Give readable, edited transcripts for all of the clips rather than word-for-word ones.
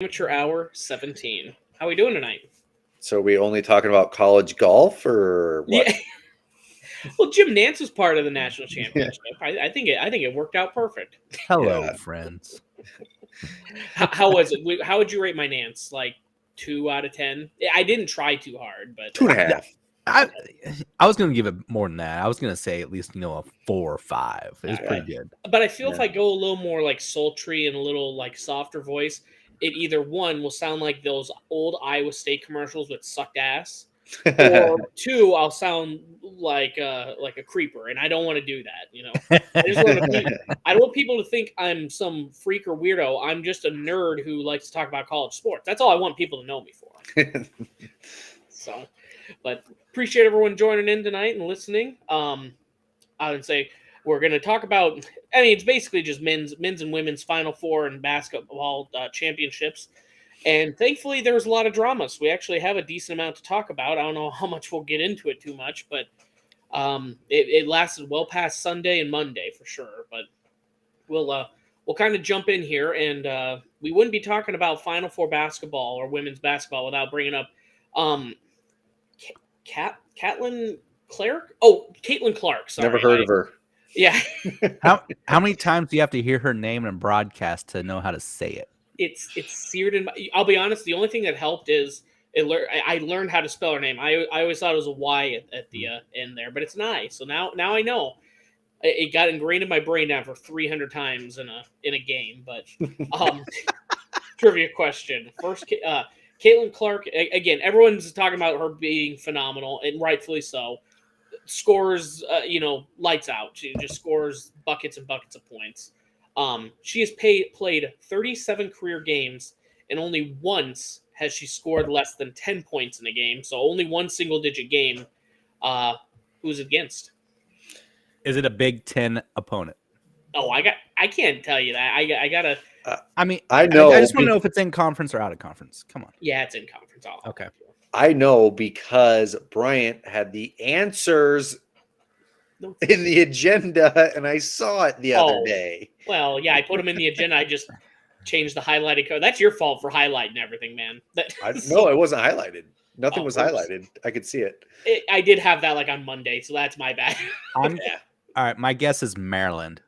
Amateur Hour 17. How are we doing tonight? So are we only talking about college golf or what? Yeah. Well, Jim Nance was part of the national Yeah. championship. I think it worked out perfect. Hello, Yeah. friends. How was it? How would you rate my Nance? Like 2 out of 10? I didn't try too hard, but 2.5. I I was gonna give it more than that. I was gonna say at least a 4 or 5. It was Alright. pretty good. but I feel if Yeah. I go a little more like sultry and a little like softer voice, it either one will sound like those old Iowa State commercials with sucked ass, or two, I'll sound like a creeper, and I don't want to do that. I don't want people to think I'm some freak or weirdo. I'm just a nerd who likes to talk about college sports. That's all I want people to know me for. So, but appreciate everyone joining in tonight and listening. I would say we're going to talk about. I mean, it's basically just men's and women's Final Four and basketball championships. And thankfully, there was a lot of drama, so we actually have a decent amount to talk about. I don't know how much we'll get into it too much, but it lasted well past Sunday and Monday for sure. But we'll kind of jump in here, and we wouldn't be talking about Final Four basketball or women's basketball without bringing up Caitlin Clark. Oh, Caitlin Clark. Sorry, Never heard of her. Yeah, How many times do you have to hear her name in a broadcast to know how to say it? it's seared in my. I'll be honest. The only thing that helped is I learned how to spell her name. I always thought it was a Y at the end there, but it's an I. So now I know. It got ingrained in my brain after 300 times in a game. But trivia question first. Caitlin Clark, again, everyone's talking about her being phenomenal, and rightfully so. Scores, lights out. She just scores buckets and buckets of points. She has played 37 career games, and only once has she scored less than 10 points in a game. So only one single-digit game. Who's against? Is it a Big Ten opponent? Oh, I can't tell you that. I gotta. I mean, I know. I just want to know if it's in conference or out of conference. Come on. Yeah, it's in conference. Okay. I know because Bryant had the answers in the agenda, and I saw it the other day. Well, yeah, I put them in the agenda. I just changed the highlighted code. That's your fault for highlighting everything, man. No, it wasn't highlighted. Nothing was Oops. highlighted. I could see it. I did have that like on Monday, so that's my bad. All right. My guess is Maryland.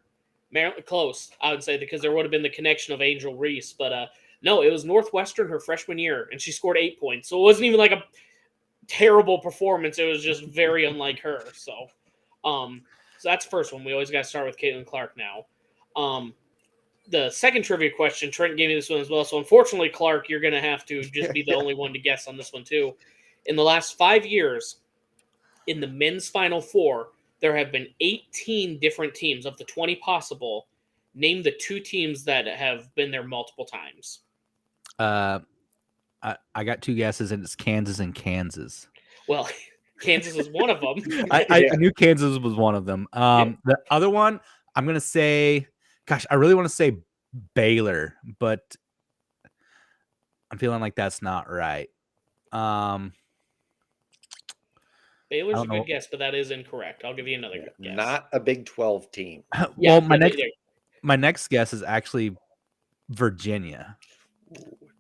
Maryland, close, I would say, because there would have been the connection of Angel Reese, but no, it was Northwestern her freshman year, and she scored 8 points. So it wasn't even like a terrible performance. It was just very unlike her. So that's the first one. We always got to start with Caitlin Clark now. The second trivia question, Trent gave me this one as well. So unfortunately, Clark, you're going to have to just be the only one to guess on this one too. In the last 5 years, in the men's Final Four, there have been 18 different teams of the 20 possible. Name the 2 teams that have been there multiple times. I got 2 guesses, and it's Kansas and Kansas. Well, Kansas was one of them. I knew Kansas was one of them. The other one, I'm going to say, gosh, I really want to say Baylor, but I'm feeling like that's not right. Baylor's a good guess, but that is incorrect. I'll give you another good guess. Not a Big 12 team. Well, my next guess is actually Virginia.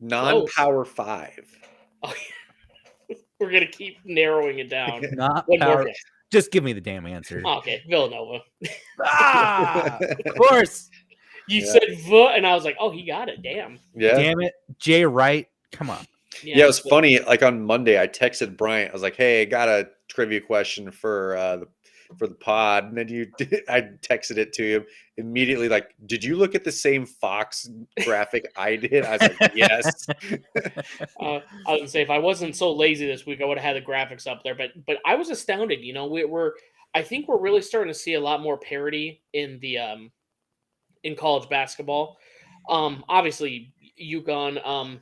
Non-Power 5. Oh, we're going to keep narrowing it down. Not One more power. guess. Just give me the damn answer. Okay, Villanova. Of course. You said V, and I was like, oh, he got it. Damn. Yeah. Damn it. Jay Wright. Come on. Yeah, it was funny. Like on Monday, I texted Bryant. I was like, "Hey, I got a trivia question for the pod." And then I texted it to him immediately. Like, did you look at the same Fox graphic I did? I was like, yes. I was gonna say, if I wasn't so lazy this week, I would have had the graphics up there. But I was astounded. I think we're really starting to see a lot more parity in the in college basketball. Obviously, UConn.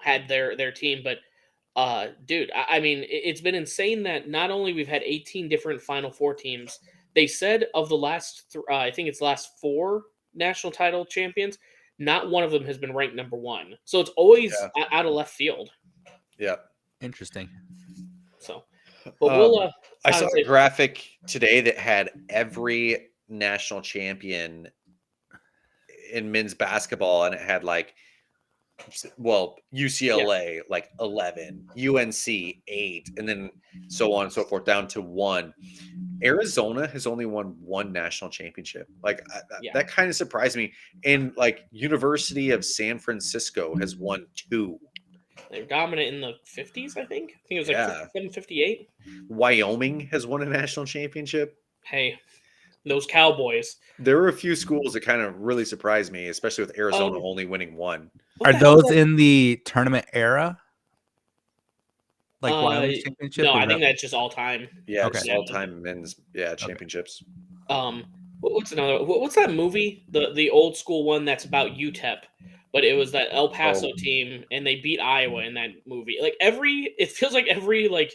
Had their team, but dude, I mean, it's been insane that not only we've had 18 different Final Four teams. They said of the last, I think it's the last 4 national title champions, not one of them has been ranked number 1. So it's always out of left field. Yeah, interesting. So, but I saw a graphic today that had every national champion in men's basketball, and it had like well, UCLA like 11, UNC 8, and then so on and so forth down to 1. Arizona has only won 1 national championship. Like Yeah. that kind of surprised me. And like University of San Francisco has won 2. They're dominant in the 50s, I think. I think it was like Yeah. 57, 58. Wyoming has won a national championship. Hey, those Cowboys. There were a few schools that kind of really surprised me, especially with Arizona only winning 1. Are those in the tournament era? Like Wyoming championship? No, I think that's just all time. Yeah, Okay. just all-time men's championships. What's another? What's that movie? The old school one that's about UTEP, but it was that El Paso team, and they beat Iowa in that movie. Like it feels like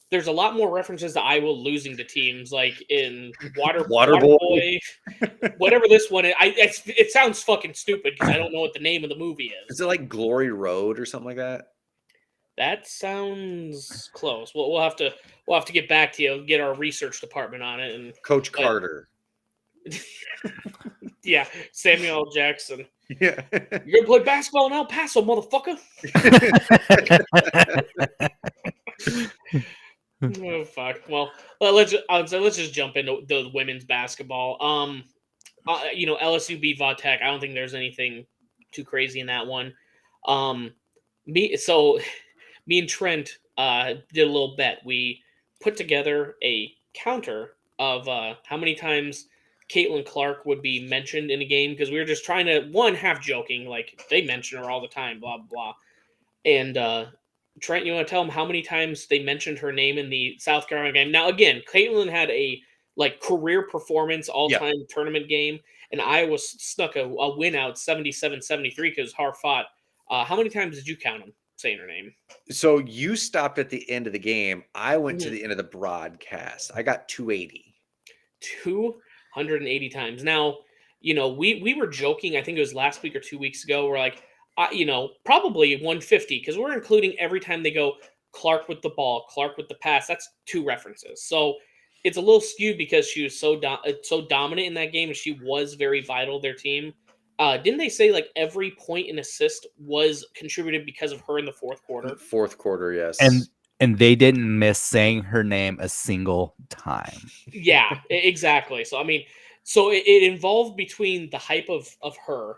there's a lot more references to Iowa losing to teams, like in Waterboy, whatever this one is. It sounds fucking stupid because I don't know what the name of the movie is. Is it like Glory Road or something like that? That sounds close. Well, we'll have to get back to you, get our research department on it, and Coach Carter. Yeah, Samuel L. Jackson. Yeah. You're gonna play basketball in El Paso, motherfucker. Oh fuck. Well, let's just jump into the women's basketball. LSU beat Vautech. I don't think there's anything too crazy in that one. Me and Trent did a little bet. We put together a counter of how many times Caitlin Clark would be mentioned in a game, because we were just trying to, one, half joking, like they mention her all the time, blah blah. And Trent, you want to tell them how many times they mentioned her name in the South Carolina game? Now, again, Caitlin had a career performance all-time tournament game, and Iowa snuck a win out 77-73 because hard fought. How many times did you count them saying her name? So you stopped at the end of the game. I went to the end of the broadcast. I got 280. 280 times. Now, we were joking, I think it was last week or 2 weeks ago, we're like, probably 150, because we're including every time they go Clark with the ball, Clark with the pass. That's 2 references. So it's a little skewed because she was so dominant in that game, and she was very vital to their team. Didn't they say like every point and assist was contributed because of her in the fourth quarter? Fourth quarter, yes. And they didn't miss saying her name a single time. Yeah, exactly. So, I mean, it involved between the hype of her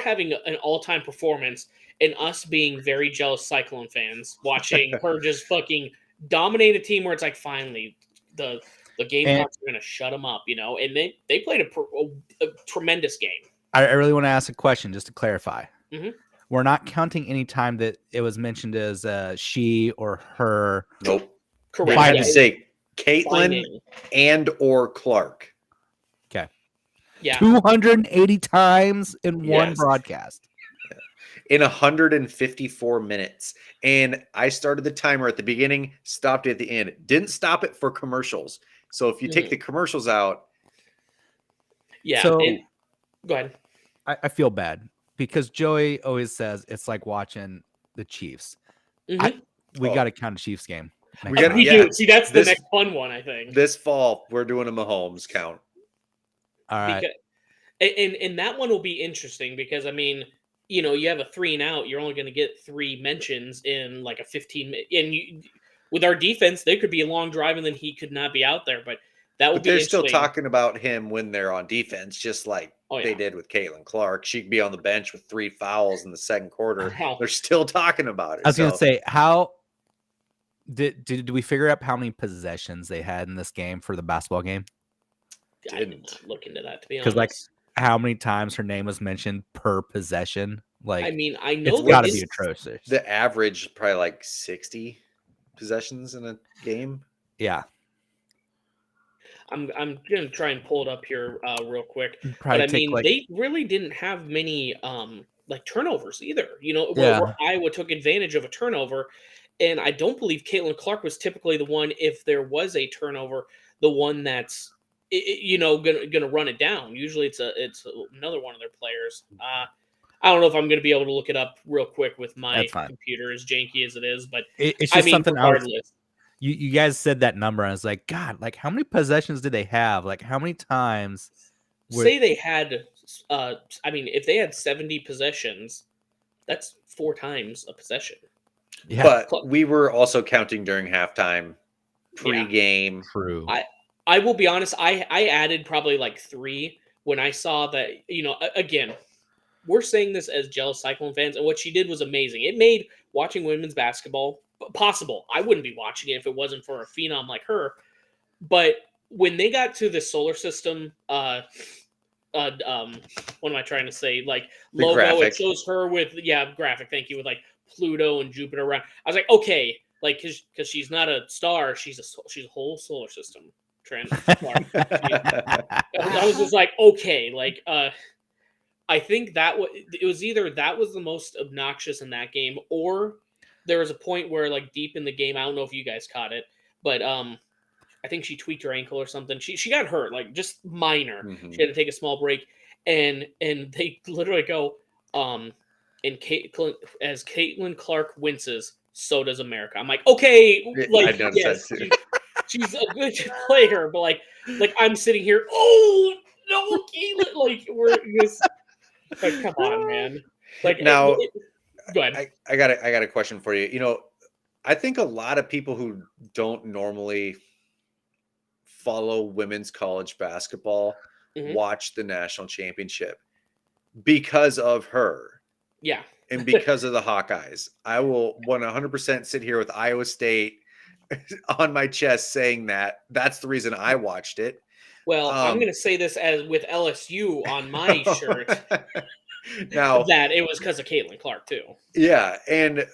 having an all-time performance, and us being very jealous Cyclone fans watching her just fucking dominate a team where it's like, finally, the Gamecocks are going to shut them up, and they played a tremendous game. I really want to ask a question just to clarify. Mm-hmm. We're not counting any time that it was mentioned as she or her. Nope. Correct. You have to say Caitlin and or Clark. Okay. Yeah. 280 times in one broadcast. In 154 minutes. And I started the timer at the beginning, stopped it at the end. Didn't stop it for commercials. So if you take the commercials out. Yeah. So, go ahead. I feel bad because Joey always says it's like watching the Chiefs. Mm-hmm. We got to count a Chiefs game. We do. See, that's the next fun one, I think. This fall, we're doing a Mahomes count. All right. And that one will be interesting because, I mean, you have a 3 and out. You're only going to get 3 mentions in like a 15-minute. And with our defense, there could be a long drive and then he could not be out there. But that would be interesting. They're still talking about him when they're on defense, just like they did with Caitlin Clark. She could be on the bench with 3 fouls in the second quarter. They're still talking about it. I was going to say, how did we figure out how many possessions they had in this game for the basketball game? I did not look into that, to be honest. Because how many times her name was mentioned per possession? Like, I mean, I know it's got to be atrocious. The average probably like 60 possessions in a game. Yeah. I'm gonna try and pull it up here real quick. But I mean, they really didn't have many turnovers either. Where Iowa took advantage of a turnover, and I don't believe Caitlin Clark was typically the one, if there was a turnover, the one that's gonna run it down. Usually it's another one of their players. I don't know if I'm gonna be able to look it up real quick with my computer, as janky as it is, but it's just something regardless. You guys said that number, and I was like, God, like how many possessions did they have? Like how many times? Say they had, if they had 70 possessions, That's 4 times a possession. Yeah, But we were also counting during halftime, Yeah. pregame. true. I will be honest, I added probably like 3 when I saw that, again, we're saying this as jealous Cyclone fans, and what she did was amazing. It made watching women's basketball possible. I wouldn't be watching it if it wasn't for a phenom like her. But when they got to the solar system, what am I trying to say? Like The logo, graphic. it shows her with graphic. Thank you, with like Pluto and Jupiter around. I was like, okay, like because she's not a star, she's a whole solar system. Trent. I was just like, okay, like I think it was either that was the most obnoxious in that game, or there was a point where like deep in the game, I don't know if you guys caught it, but I think she tweaked her ankle or something. She got hurt, like just minor. Mhm. She had to take a small break, and they literally go, and as Caitlin Clark winces, so does America. I'm like, okay, like I noticed yes, that too. she's a good player, but like I'm sitting here, oh no, Caitlin, like we're just like, come on, man. Like Now, go ahead. I got a question for you. You know, I think a lot of people who don't normally follow women's college basketball Mhm. watch the national championship because of her Yeah. and because of the Hawkeyes. I will 100% sit here with Iowa State on my chest saying that that's the reason I watched it. Well, I'm gonna say this as with LSU on my shirt Now, that it was because of Caitlin Clark too. yeah, and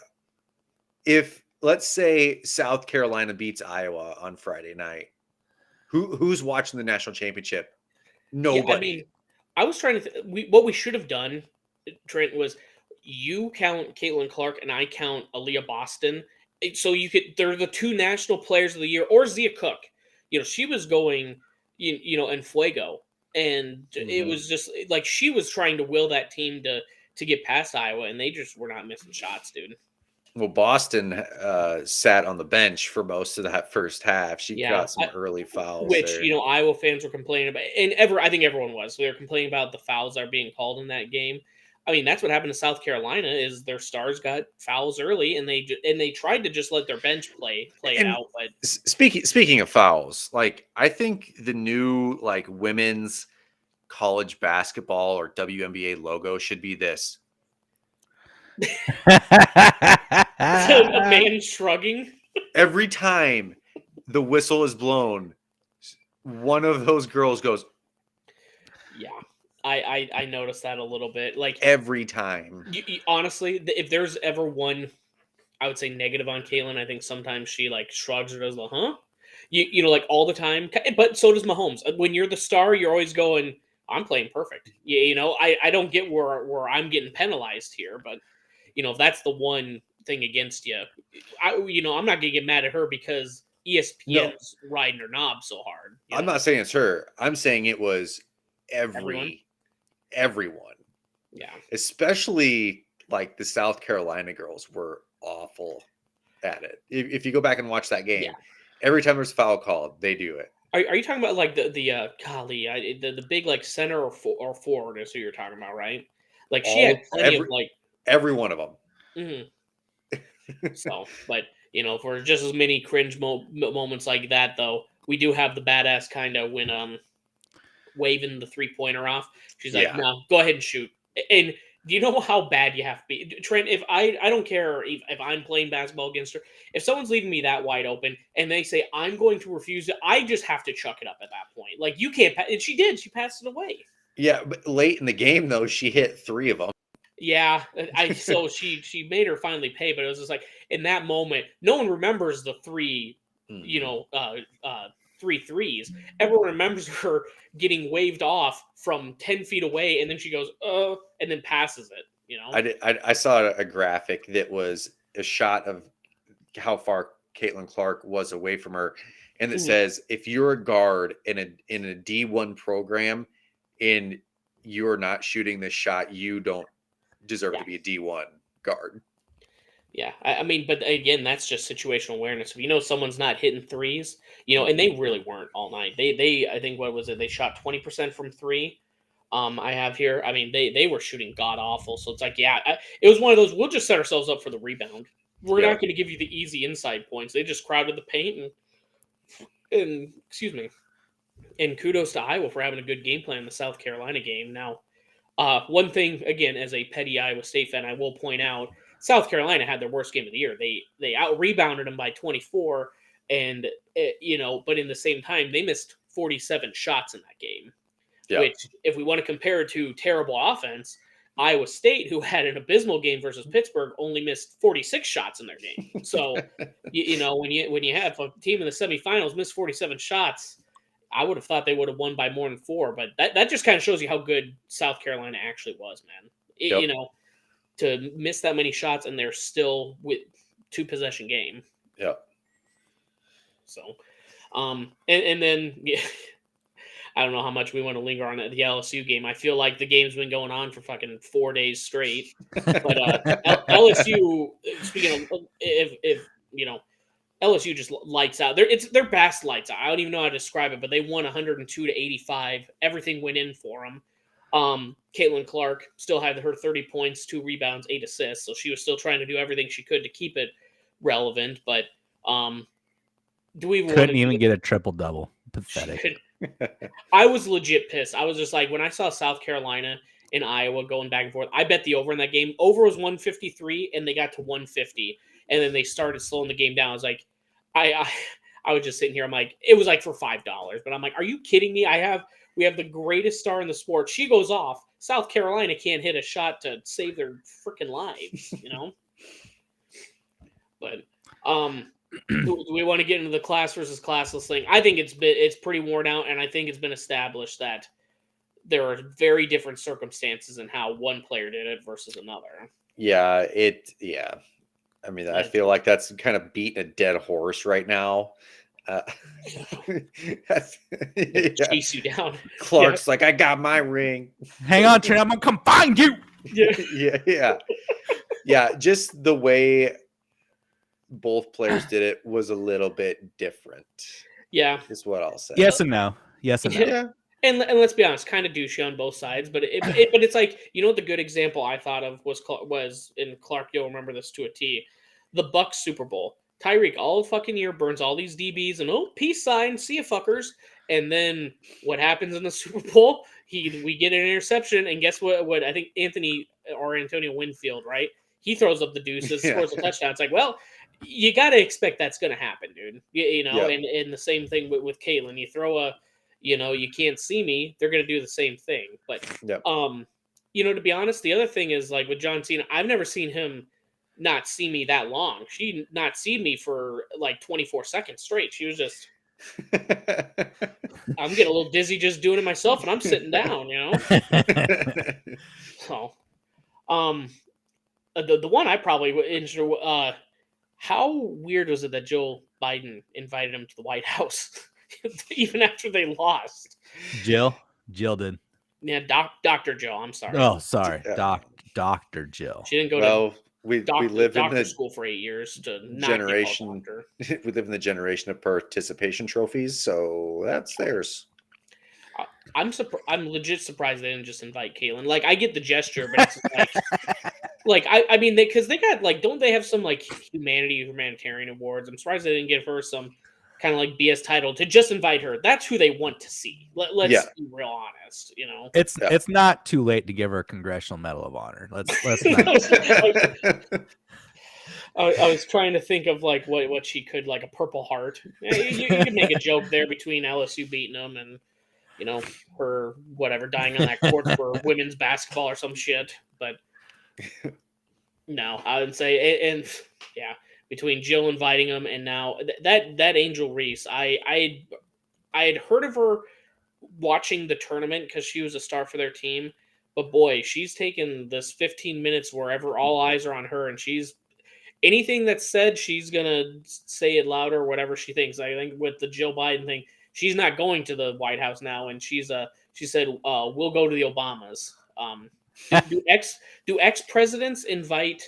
if let's say South Carolina beats Iowa on Friday night, who's watching the national championship? Nobody. Yeah, I mean, I was trying to. What we should have done, Trent, was you count Caitlin Clark and I count Aaliyah Boston, so you could. They're the 2 national players of the year, or Zia Cook. She was going, in Fuego, and it Mhm. was just like she was trying to will that team to get past Iowa, and they just were not missing shots, dude. Well, Boston sat on the bench for most of that first half. She Yeah, got some early fouls which there. Iowa fans were complaining about, and I think everyone was. They were complaining about the fouls that are being called in that game. I mean, that's what happened to South Carolina. Is their stars got fouls early, and they tried to just let their bench play it And out. But speaking of fouls, like I think the new like women's college basketball or WNBA logo should be this. a man shrugging. Every time the whistle is blown, one of those girls goes Yeah, I noticed that a little bit. Like every time. honestly, if there's ever one, I would say negative on Kaylin. I think sometimes she like shrugs or does the huh. Like all the time. But so does Mahomes. When you're the star, you're always going, I'm playing perfect. I don't get where I'm getting penalized here, but if that's the one thing against you, I'm not gonna get mad at her because ESPN's riding her knob so hard. I'm not saying it's her. I'm saying it was Everyone? everyone. Yeah. Especially like the South Carolina girls were awful at it. If you go back and watch that game, every time there's a foul called, they do it. Are you talking about like the the big like center or forward is who you're talking about, right? Like she had plenty of like every one of them. So, but for just as many cringe moments like that, though, we do have the badass kind of when waving the 3-pointer off. She's like, "No, go ahead and shoot." And do you know how bad you have to be, Trent? If I don't care if I'm playing basketball against her, if someone's leaving me that wide open and they say I'm going to refuse it, I just have to chuck it up at that point. Like you can't, and she did. She passed it away. Yeah, but late in the game though, she hit 3 of them. Yeah, so she made her finally pay, but it was just like in that moment, no one remembers the 3, 3 threes. Everyone remembers her getting waved off from 10 feet away, and then she goes, and then passes it. I saw a graphic that was a shot of how far Caitlin Clark was away from her, and it says if you're a guard in a D1 program and you're not shooting this shot, you don't deserve to be a D1 guard. Yeah, I mean, but again, that's just situational awareness. If someone's not hitting threes, and they really weren't all night. They I think what was it? They shot 20% from 3. I have here. I mean, they were shooting god awful. So it's like, yeah, it was one of those. We'll just set ourselves up for the rebound. We're Yeah. not going to give you the easy inside points. They just crowded the paint and excuse me. And kudos to Iowa for having a good game plan in the South Carolina game. Now, one thing again, as a petty Iowa State fan, I will point out South Carolina had their worst game of the year. They out rebounded them by 24, and but in the same time, they missed 47 shots in that game. Yeah. Which, if we want to compare it to terrible offense, Iowa State, who had an abysmal game versus Pittsburgh, only missed 46 shots in their game. So, when you have a team in the semifinals miss 47 shots, I would have thought they would have won by more than 4. But that just kind of shows you how good South Carolina actually was, man. Yep. To miss that many shots and they're still with 2-possession game. Yeah. So, and then. Yeah, I don't know how much we want to linger on the LSU game. I feel like the game's been going on for fucking 4 days straight. But LSU, speaking of, if LSU just lights out. It's their best lights out. I don't even know how to describe it, but they won 102-85. Everything went in for them. Caitlin Clark still had her 30 points, 2 rebounds, 8 assists. So she was still trying to do everything she could to keep it relevant. But do we couldn't even get a triple double? Pathetic. I was legit pissed. I was just like, when I saw South Carolina and Iowa going back and forth, I bet the over in that game. Over was 153, and they got to 150, and then they started slowing the game down. I was like, I was just sitting here. I'm like, it was like for $5, but I'm like, are you kidding me? We have the greatest star in the sport. She goes off. South Carolina can't hit a shot to save their freaking lives, But do we want to get into the class versus classless thing? I think it's pretty worn out, and I think it's been established that there are very different circumstances in how one player did it versus another. Yeah, I mean, I feel like that's kind of beating a dead horse right now. Chase you down. Clark's like, I got my ring. Hang on, Trent. I'm gonna come find you. Yeah. Just the way both players did it was a little bit different. Yeah, is what I'll say. Yes and no. Yes and no. Yeah. And let's be honest, kind of douchey on both sides, but but it's like, what the good example I thought of was in Clark. You'll remember this to a T. The Bucks Super Bowl. Tyreek all fucking year burns all these DBs and peace sign, see ya fuckers. And then what happens in the Super Bowl? We get an interception, and guess what? What I think Antonio Winfield, right? He throws up the deuces, scores a touchdown. It's like, well, you got to expect that's going to happen, dude. And the same thing with Caitlin. You throw you can't see me. They're going to do the same thing. But to be honest, the other thing is like with John Cena, I've never seen him not see me that long. She not seen me for like 24 seconds straight. She was just, I'm getting a little dizzy just doing it myself, and I'm sitting down, So, the one I probably would interested. How weird was it that Joe Biden invited him to the White House, even after they lost? Jill did. Yeah, Dr. Jill. I'm sorry. Oh, sorry, Dr. Jill. She didn't go to. We live in the school for 8 years to generation. We live in the generation of participation trophies, so that's theirs. I'm legit surprised they didn't just invite Caitlin. Like, I get the gesture, but it's like I mean, because they got don't they have some like humanitarian awards? I'm surprised they didn't give her some kind of like BS title to just invite her. That's who they want to see. Let's be real honest. It's not too late to give her a Congressional Medal of Honor. Let's not. I was trying to think of like what she could, like a Purple Heart. You could make a joke there between LSU beating them and her whatever dying on that court for women's basketball or some shit. But no, I would say and between Jill inviting them and now that Angel Reese, I had heard of her watching the tournament because she was a star for their team. But boy, she's taken this 15 minutes wherever all eyes are on her, and she's anything that's said, she's gonna say it louder, or whatever she thinks. I think with the Jill Biden thing, she's not going to the White House now, and she said we'll go to the Obamas. Do ex presidents invite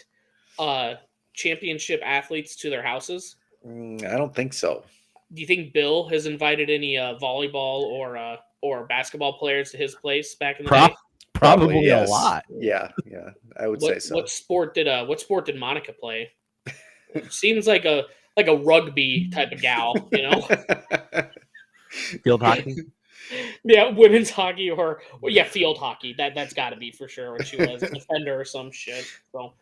championship athletes to their houses? I don't think so. Do you think Bill has invited any volleyball or basketball players to his place back in the day? Probably a yes. lot. Yeah, I would say so. What sport did Monica play? Seems like a rugby type of gal, you know? Field hockey. Yeah, women's hockey or field hockey. That's got to be for sure when she was a defender or some shit. So,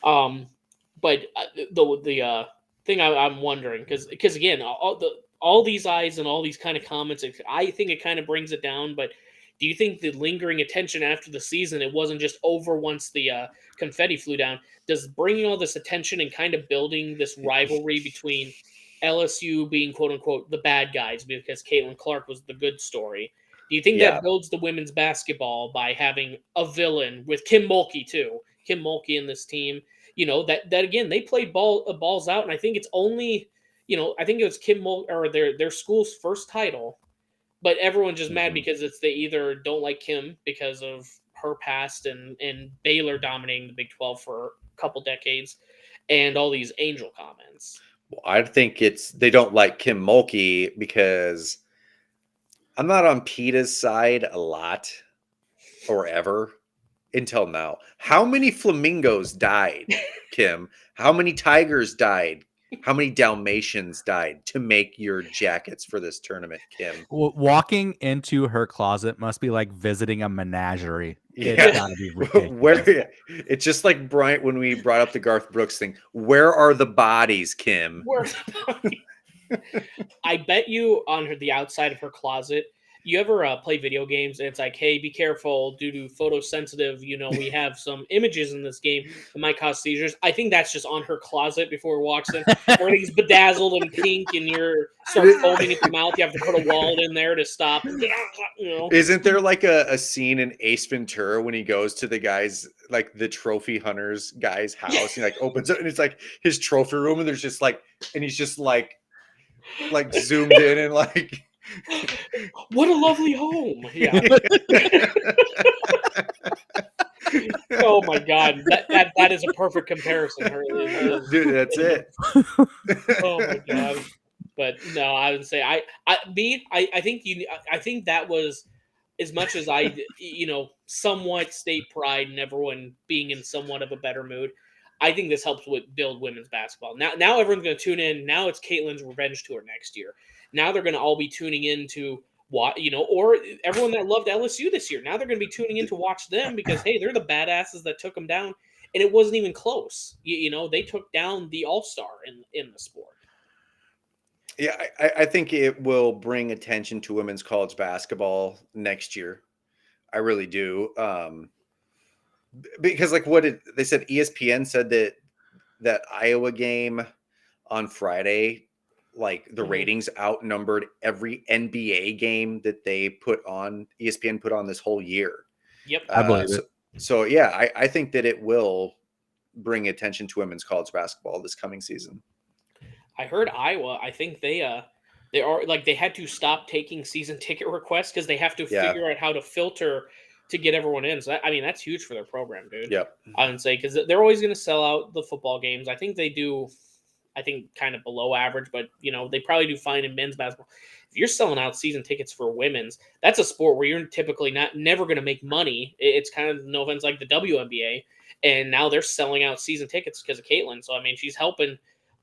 but the thing I'm wondering because again all these eyes and all these kind of comments, I think it kind of brings it down. But do you think the lingering attention after the season, it wasn't just over once the confetti flew down? Does bringing all this attention and kind of building this rivalry between LSU being quote unquote the bad guys because Caitlin Clark was the good story? Do you think Yeah. that builds the women's basketball by having a villain with Kim Mulkey too? Kim Mulkey in this team, that again they played balls out, and I think it's only, I think it was Kim Mulkey or their school's first title, but everyone's just mad because they either don't like Kim because of her past and Baylor dominating the Big 12 for a couple decades, and all these Angel comments. Well, I think they don't like Kim Mulkey because I'm not on PETA's side a lot or ever until now. How many flamingos died, Kim? How many tigers died? How many Dalmatians died to make your jackets for this tournament, Kim? Walking into her closet must be like visiting a menagerie. Yeah. It's gotta be ridiculous. It's just like Bryant when we brought up the Garth Brooks thing. Where are the bodies, Kim? Where are the bodies? I bet you on the outside of her closet, you ever play video games and it's like, hey, be careful due to photosensitive, we have some images in this game that might cause seizures. I think that's just on her closet before it walks in. Everything's bedazzled and pink and you're start foaming at the mouth. You have to put a wallet in there to stop. Isn't there like a scene in Ace Ventura when he goes to the guys, like the trophy hunters guy's house, and like opens it and it's like his trophy room and there's just like, and he's just like zoomed in and like, what a lovely home. Yeah. Oh my god, that is a perfect comparison. Dude, that's it. Oh my god. But no, I would say I think that was, as much as I somewhat state pride and everyone being in somewhat of a better mood, I think this helps build women's basketball. Now everyone's going to tune in. Now it's Caitlin's revenge tour next year. Now they're going to all be tuning in to what, or everyone that loved LSU this year. Now they're going to be tuning in to watch them because, hey, they're the badasses that took them down. And it wasn't even close. They took down the all-star in the sport. Yeah, I think it will bring attention to women's college basketball next year. I really do. Because like they said, ESPN said that Iowa game on Friday, like the ratings outnumbered every NBA game that ESPN put on this whole year. Yep. I believe it. So yeah, I think that it will bring attention to women's college basketball this coming season. I heard Iowa, I think they had to stop taking season ticket requests because they have to figure out how to filter to get everyone in. So that's huge for their program, dude. Yep. I would say because they're always going to sell out the football games. I think they do. I think kind of below average, but they probably do fine in men's basketball. If you're selling out season tickets for women's, that's a sport where you're typically never going to make money. It's kind of, no offense, like the WNBA, and now they're selling out season tickets because of Caitlin. So I mean, she's helping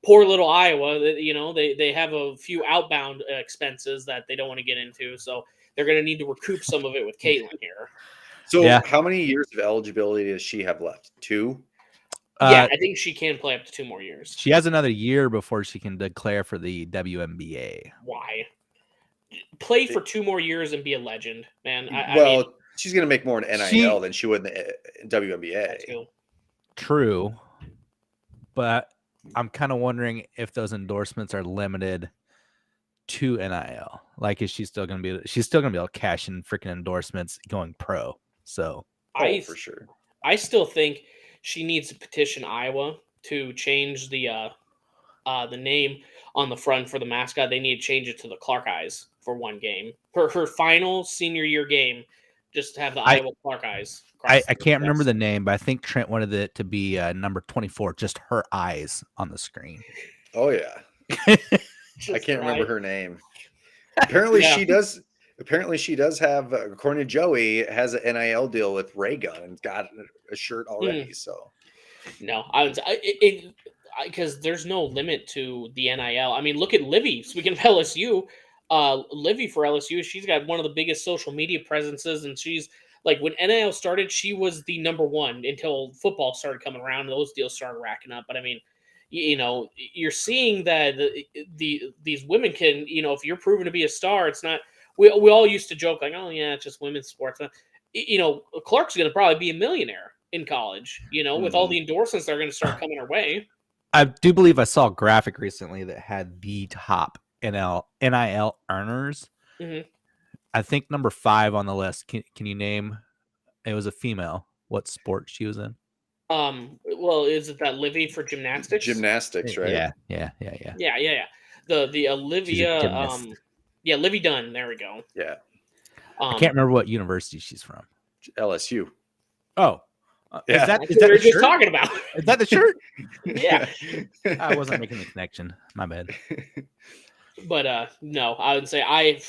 poor little Iowa. They have a few outbound expenses that they don't want to get into, so they're going to need to recoup some of it with Caitlin here. So how many years of eligibility does she have left? 2? Yeah, I think she can play up to 2 more years. She has another year before she can declare for the WNBA. Why? Play for 2 more years and be a legend, man. She's going to make more in NIL than she would in the WNBA. True. But I'm kind of wondering if those endorsements are limited to NIL. Like, is she still going to be? She's still going to be able to cash in freaking endorsements going pro. So, for sure. I still think she needs to petition Iowa to change the name on the front for the mascot. They need to change it to the Clark Eyes for one game. Her final senior year game, just to have the Iowa Clark Eyes. I can't remember the name, but I think Trent wanted it to be number 24, just her eyes on the screen. Oh, yeah. I can't remember her name. Apparently she does. Apparently, she does have, according to Joey, has an NIL deal with Ray Gun and got a shirt already. So, No, I would because there's no limit to the NIL. I mean, look at Livy. Speaking of LSU, Livy for LSU, she's got one of the biggest social media presences, and she's like when NIL started, she was the number one until football started coming around. And those deals started racking up. But I mean, you know, you're seeing that these women can, you know, if you're proven to be a star, it's not. We all used to joke like, oh yeah, it's just women's sports. You know, Clark's going to probably be a millionaire in college. You know, with all the endorsements that are going to start coming her way. I do believe I saw a graphic recently that had the top NIL earners. Mm-hmm. I think number 5 on the list. Can you name? It was a female. What sport she was in? Well, is it that Livy for gymnastics? Gymnastics, right? Yeah. The Olivia, yeah, Livy Dunn. There we go. Yeah. I can't remember what university she's from. LSU. Oh, yeah. Is that what we were just talking about? Is that the shirt? Yeah. I wasn't making the connection. My bad. But no, I would say I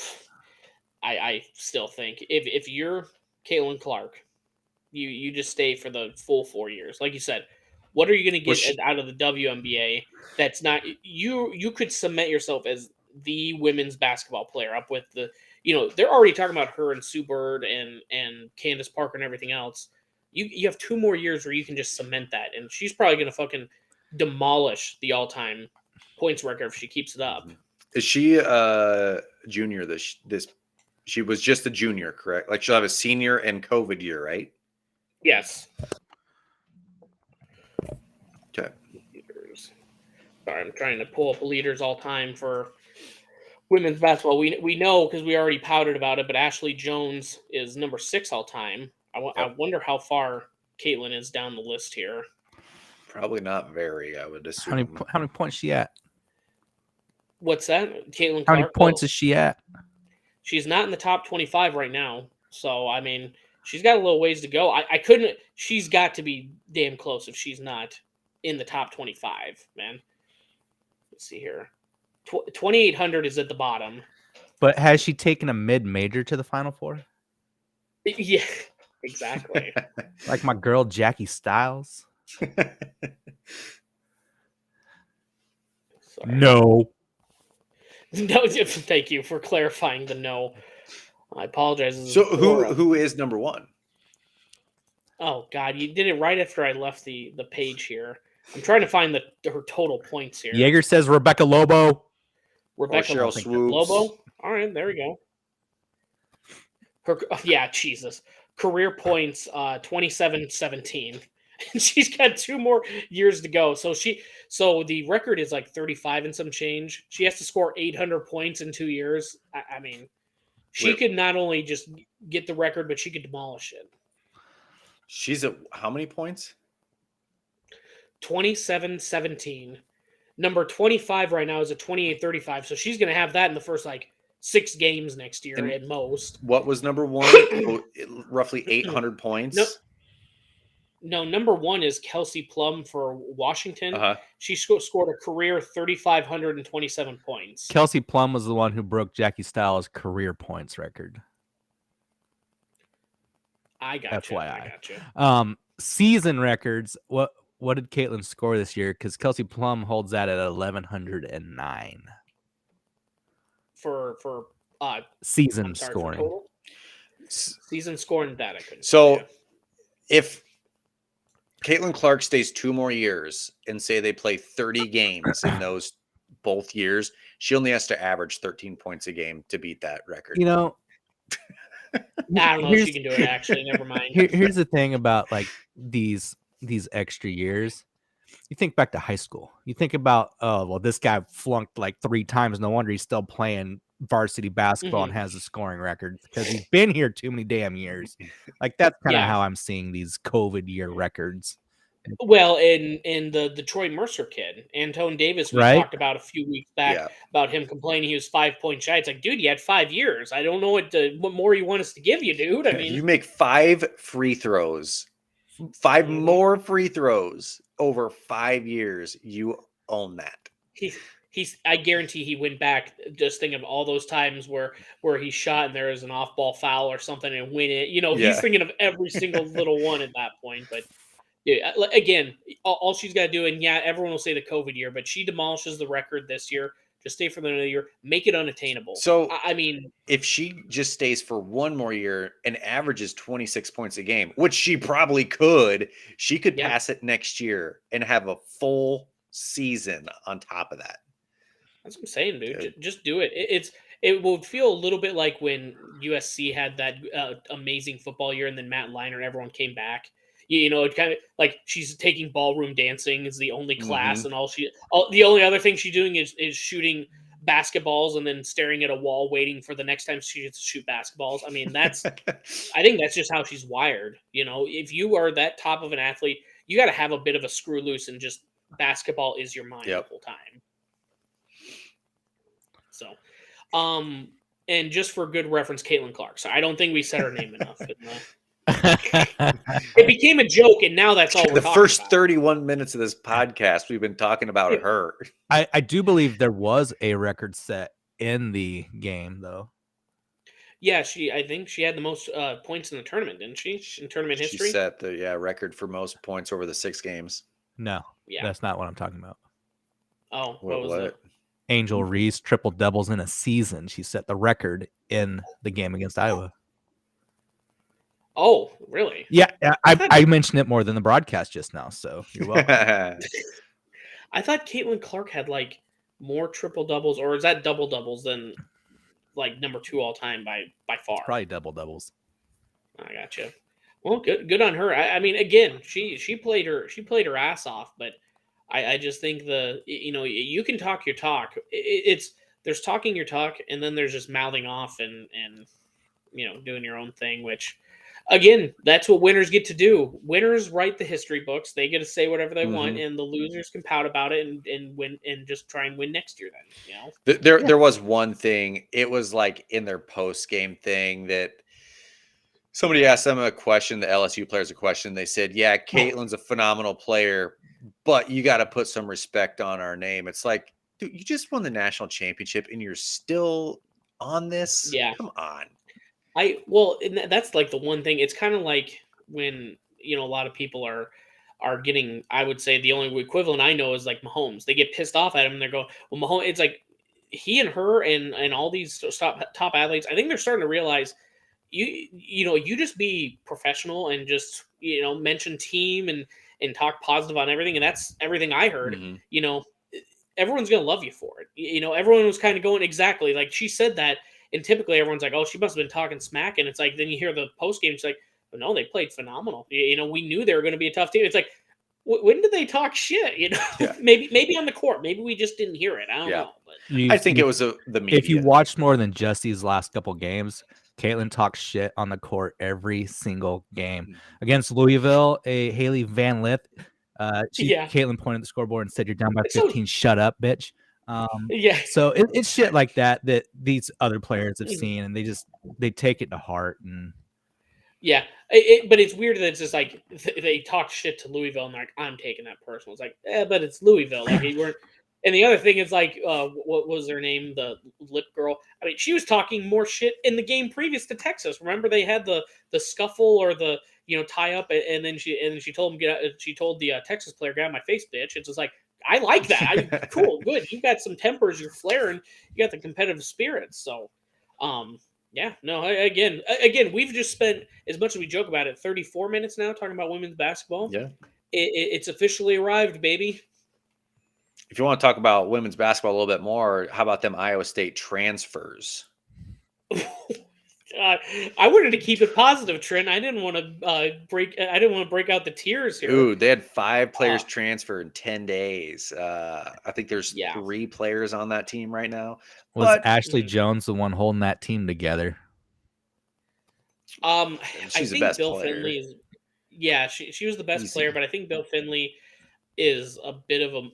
still think if you're Caitlin Clark, you just stay for the full 4 years. Like you said, what are you going to get out of the WNBA? That's not you could cement yourself as the women's basketball player up with the, you know, they're already talking about her and Sue Bird and Candace Parker and everything else. You have 2 more years where you can just cement that, and she's probably going to fucking demolish the all-time points record if she keeps it up. Is she a junior this she was just a junior, correct? Like she'll have a senior and COVID year, right? Yes. Okay. Sorry, I'm trying to pull up leaders all time for women's basketball. We know because we already pouted about it, but Ashley Jones is number 6 all time. I wonder how far Caitlin is down the list here. Probably not very, I would assume. How many points is she at? What's that? Caitlin Clark? How many points is she at? She's not in the top 25 right now. So, I mean, she's got a little ways to go. I couldn't – she's got to be damn close if she's not in the top 25, man. Let's see here. 2,800 is at the bottom. But has she taken a mid-major to the Final Four? Yeah, exactly. Like my girl Jackie Stiles? No. No, thank you for clarifying the no. I apologize. So who is number 1? Oh God, you did it right after I left the page here. I'm trying to find her total points here. Jaeger says Rebecca Lobo. Rebecca Lobo. All right, there we go. Jesus. Career points 27-17. And she's got 2 more years to go. So the record is like 35 and some change. She has to score 800 points in 2 years. I mean, she could not only just get the record, but she could demolish it. She's at how many points? 27-17. Number 25 right now is at 28-35. So she's going to have that in the first 6 games next year at most. What was number 1? Roughly 800 points. No, number 1 is Kelsey Plum for Washington. She scored a career 3,527 points. Kelsey Plum was the one who broke Jackie Stiles' career points record. I got you. I got you. Season records. What did Caitlin score this year? Because Kelsey Plum holds that at 1,109 for season scoring. For season scoring that I couldn't. So if Caitlin Clark stays 2 more years and say they play 30 games in those both years, she only has to average 13 points a game to beat that record. You know, I don't know if she can do it. Actually, never mind. Here's the thing about these extra years. You think back to high school. You think about, this guy flunked 3 times. No wonder he's still playing varsity basketball and has a scoring record because he's been here too many damn years. That's kind of how I'm seeing these COVID year records. Well, in the Troy Mercer kid, Antone Davis, we talked about a few weeks back about him complaining he was 5 points shy. It's like, dude, you had 5 years. I don't know what more you want us to give you, dude. I mean, you make 5 free throws, 5 more free throws over 5 years. You own that. I guarantee he went back just thinking of all those times where he shot and there was an off ball foul or something and win it. He's Yeah. thinking of every single little one at that point. But yeah, again, all she's got to do, and yeah, everyone will say the COVID year, but she demolishes the record this year. Just stay for the another year, make it unattainable. So I mean, if she just stays for one more year and averages 26 points a game, which she probably could, she could yeah. pass it next year and have a full season on top of that. That's what I'm saying, dude. Dude. Just do it. It will feel a little bit like when USC had that amazing football year, and then Matt Leinart and everyone came back. It kind of like she's taking ballroom dancing is the only class, Mhm. and the only other thing she's doing is shooting basketballs and then staring at a wall, waiting for the next time she gets to shoot basketballs. I mean, I think that's just how she's wired. If you are that top of an athlete, you got to have a bit of a screw loose, and just basketball is your mind Yep. the whole time. So, and just for good reference, Caitlin Clark. So I don't think we said her name enough. It became a joke, and now that's all we're The talking first about. 31 minutes of this podcast, we've been talking about her. I do believe there was a record set in the game, though. Yeah, I think she had the most points in the tournament, didn't she? In tournament history? She set the record for most points over the 6 games. No, Yeah. that's not what I'm talking about. Oh, what was that? Angel Reese triple doubles in a season. She set the record in the game against Iowa. Oh, really? Yeah, I mentioned it more than the broadcast just now, so you're welcome. I thought Caitlin Clark had like more triple doubles, or is that double doubles than like number 2 all time by far? Probably double doubles. I gotcha. Well, good on her. I mean, again, she played her ass off, but I just think you can talk your talk. There's talking your talk, and then there's just mouthing off and doing your own thing, which again, that's what winners get to do. Winners write the history books. They get to say whatever they want, and the losers can pout about it and win and just try and win next year. Then There was one thing. It was like in their post game thing that somebody asked them a question. The LSU players a question. They said, "Yeah, Caitlin's a phenomenal player, but you got to put some respect on our name." It's like, dude, you just won the national championship, and you're still on this. Yeah. Come on. And that's like the one thing. It's kind of like when a lot of people are getting. I would say the only equivalent I know is like Mahomes. They get pissed off at him and they're going, "Well, Mahomes." It's like he and her and all these top athletes. I think they're starting to realize you just be professional and just mention team and talk positive on everything, and that's everything I heard. Everyone's gonna love you for it. Everyone was kind of going exactly like she said that. And typically everyone's like, oh, she must have been talking smack. And it's like, then you hear the post game. It's like, well, no, they played phenomenal. We knew they were going to be a tough team. It's like, when did they talk shit? Yeah. maybe on the court. Maybe we just didn't hear it. I don't know. But I think it was the media. If you watched more than just these last couple games, Caitlin talks shit on the court every single game. Against Louisville, a Haley Van Lith, Caitlin pointed at the scoreboard and said, "You're down by 15. Shut up, bitch." So it's shit like that these other players have seen, and they take it to heart. And yeah, but it's weird that it's just like they talk shit to Louisville and like I'm taking that personal. It's like, but it's Louisville. Like they weren't. And the other thing is like, what was her name? The lip girl. I mean, she was talking more shit in the game previous to Texas. Remember they had the scuffle or the tie up, and then she told him she told the Texas player, "Get out of my face, bitch." It's just like. I like that. Cool, good. You got some tempers. You're flaring. You got the competitive spirit. So, yeah. No. Again, we've just spent as much as we joke about it, 34 minutes now talking about women's basketball. Yeah, it's officially arrived, baby. If you want to talk about women's basketball a little bit more, how about them Iowa State transfers? I wanted to keep it positive, Trent. I didn't want to break out the tears here. Ooh, they had 5 players transfer in 10 days. I think there's 3 players on that team right now. Was Ashley Jones the one holding that team together? She's I think the best Bill player. Finley is. Yeah, she was the best player, but I think Bill Finley is a bit of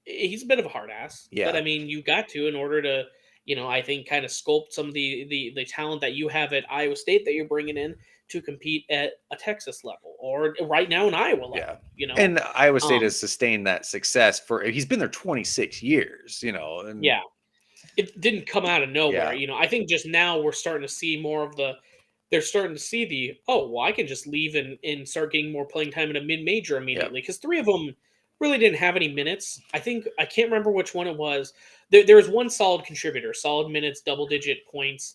he's a bit of a hard ass. Yeah. But I mean, you got to in order to I think kind of sculpt some of the talent that you have at Iowa State that you're bringing in to compete at a Texas level or right now an Iowa level. And Iowa State Um, has sustained that success he's been there 26 years, and yeah, it didn't come out of nowhere. Yeah. I think just now we're starting to see more of they're starting to see I can just leave and start getting more playing time in a mid-major immediately because three of them really didn't have any minutes. I can't remember which one it was. There was one solid contributor, solid minutes, double-digit points.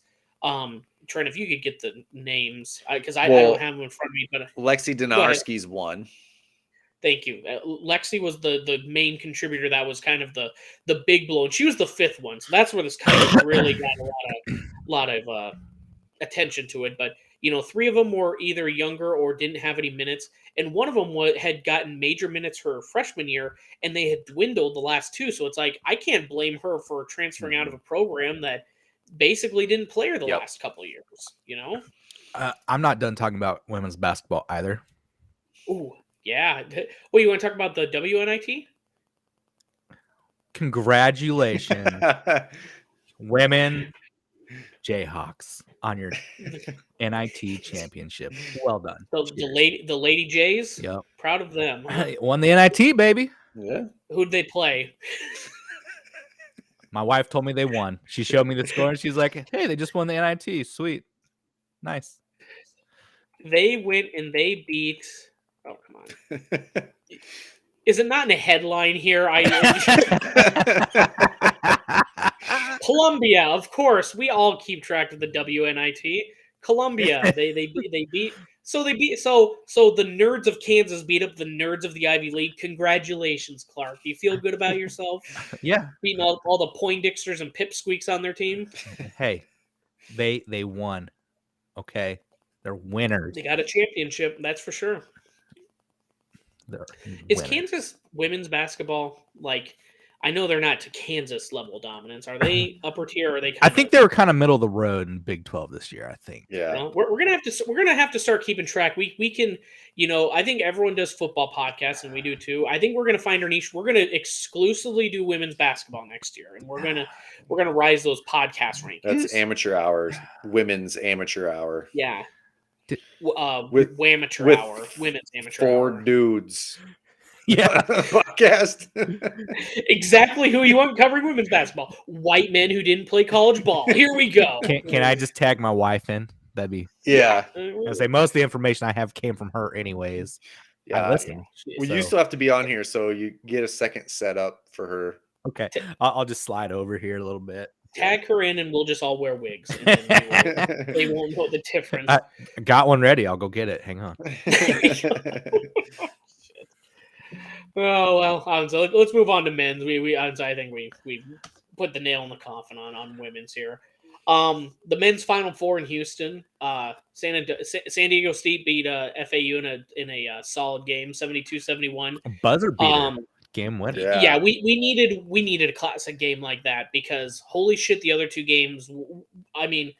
Trent, if you could get the names, because I don't have them in front of me, but Lexi Donarski's one. Thank you. Lexi was the main contributor. That was kind of the big blow, and she was the fifth one. So that's where this kind of really got a lot of attention to it. But three of them were either younger or didn't have any minutes, and one of them had gotten major minutes her freshman year, and they had dwindled the last two. So it's like I can't blame her for transferring out of a program that basically didn't play her the last couple of years. I'm not done talking about women's basketball either. Ooh, yeah. Well, you want to talk about the WNIT? Congratulations, women Jayhawks, on your NIT championship. Well done. The Lady Jays. Yep. Proud of them. Huh? Won the NIT, baby. Yeah. Who'd they play? My wife told me they won. She showed me the score and she's like, "Hey, they just won the NIT. Sweet. Nice." They went and they beat. Oh, come on. Is it not in a headline here? Columbia, of course. We all keep track of the WNIT. Columbia. They beat. So they beat. So the nerds of Kansas beat up the nerds of the Ivy League. Congratulations, Clark. Do you feel good about yourself? Yeah. Beating all the Poindexters and Pipsqueaks on their team. Hey, they won. Okay, they're winners. They got a championship. That's for sure. Is Kansas women's basketball like? I know they're not to Kansas level dominance. Are they upper tier? Or are they? I think they were kind of middle of the road in Big 12 this year. I think. Yeah, we're gonna have to start keeping track. We can, I think everyone does football podcasts, and we do too. I think we're gonna find our niche. We're gonna exclusively do women's basketball next year, and we're gonna rise those podcast rankings. That's amateur hours, women's amateur hour. Yeah. With amateur hour, women's amateur hour. 4 dudes. Yeah. Podcast. Exactly who you want covering women's basketball. White men who didn't play college ball. Here we go. Can I just tag my wife in? That'd be. Yeah. I say most of the information I have came from her, anyways. Yeah. Listen. Well, you still have to be on here, so you get a second setup for her. Okay. I'll just slide over here a little bit. Tag her in, and we'll just all wear wigs. And they won't know the difference. I got one ready. I'll go get it. Hang on. Oh well, so let's move on to men's. I think we put the nail in the coffin on women's here. The men's Final Four in Houston. San Diego State beat FAU in a solid game, 72-71. Buzzer beater. Game winner. Yeah, we needed a classic game like that because holy shit, the other two games. I mean,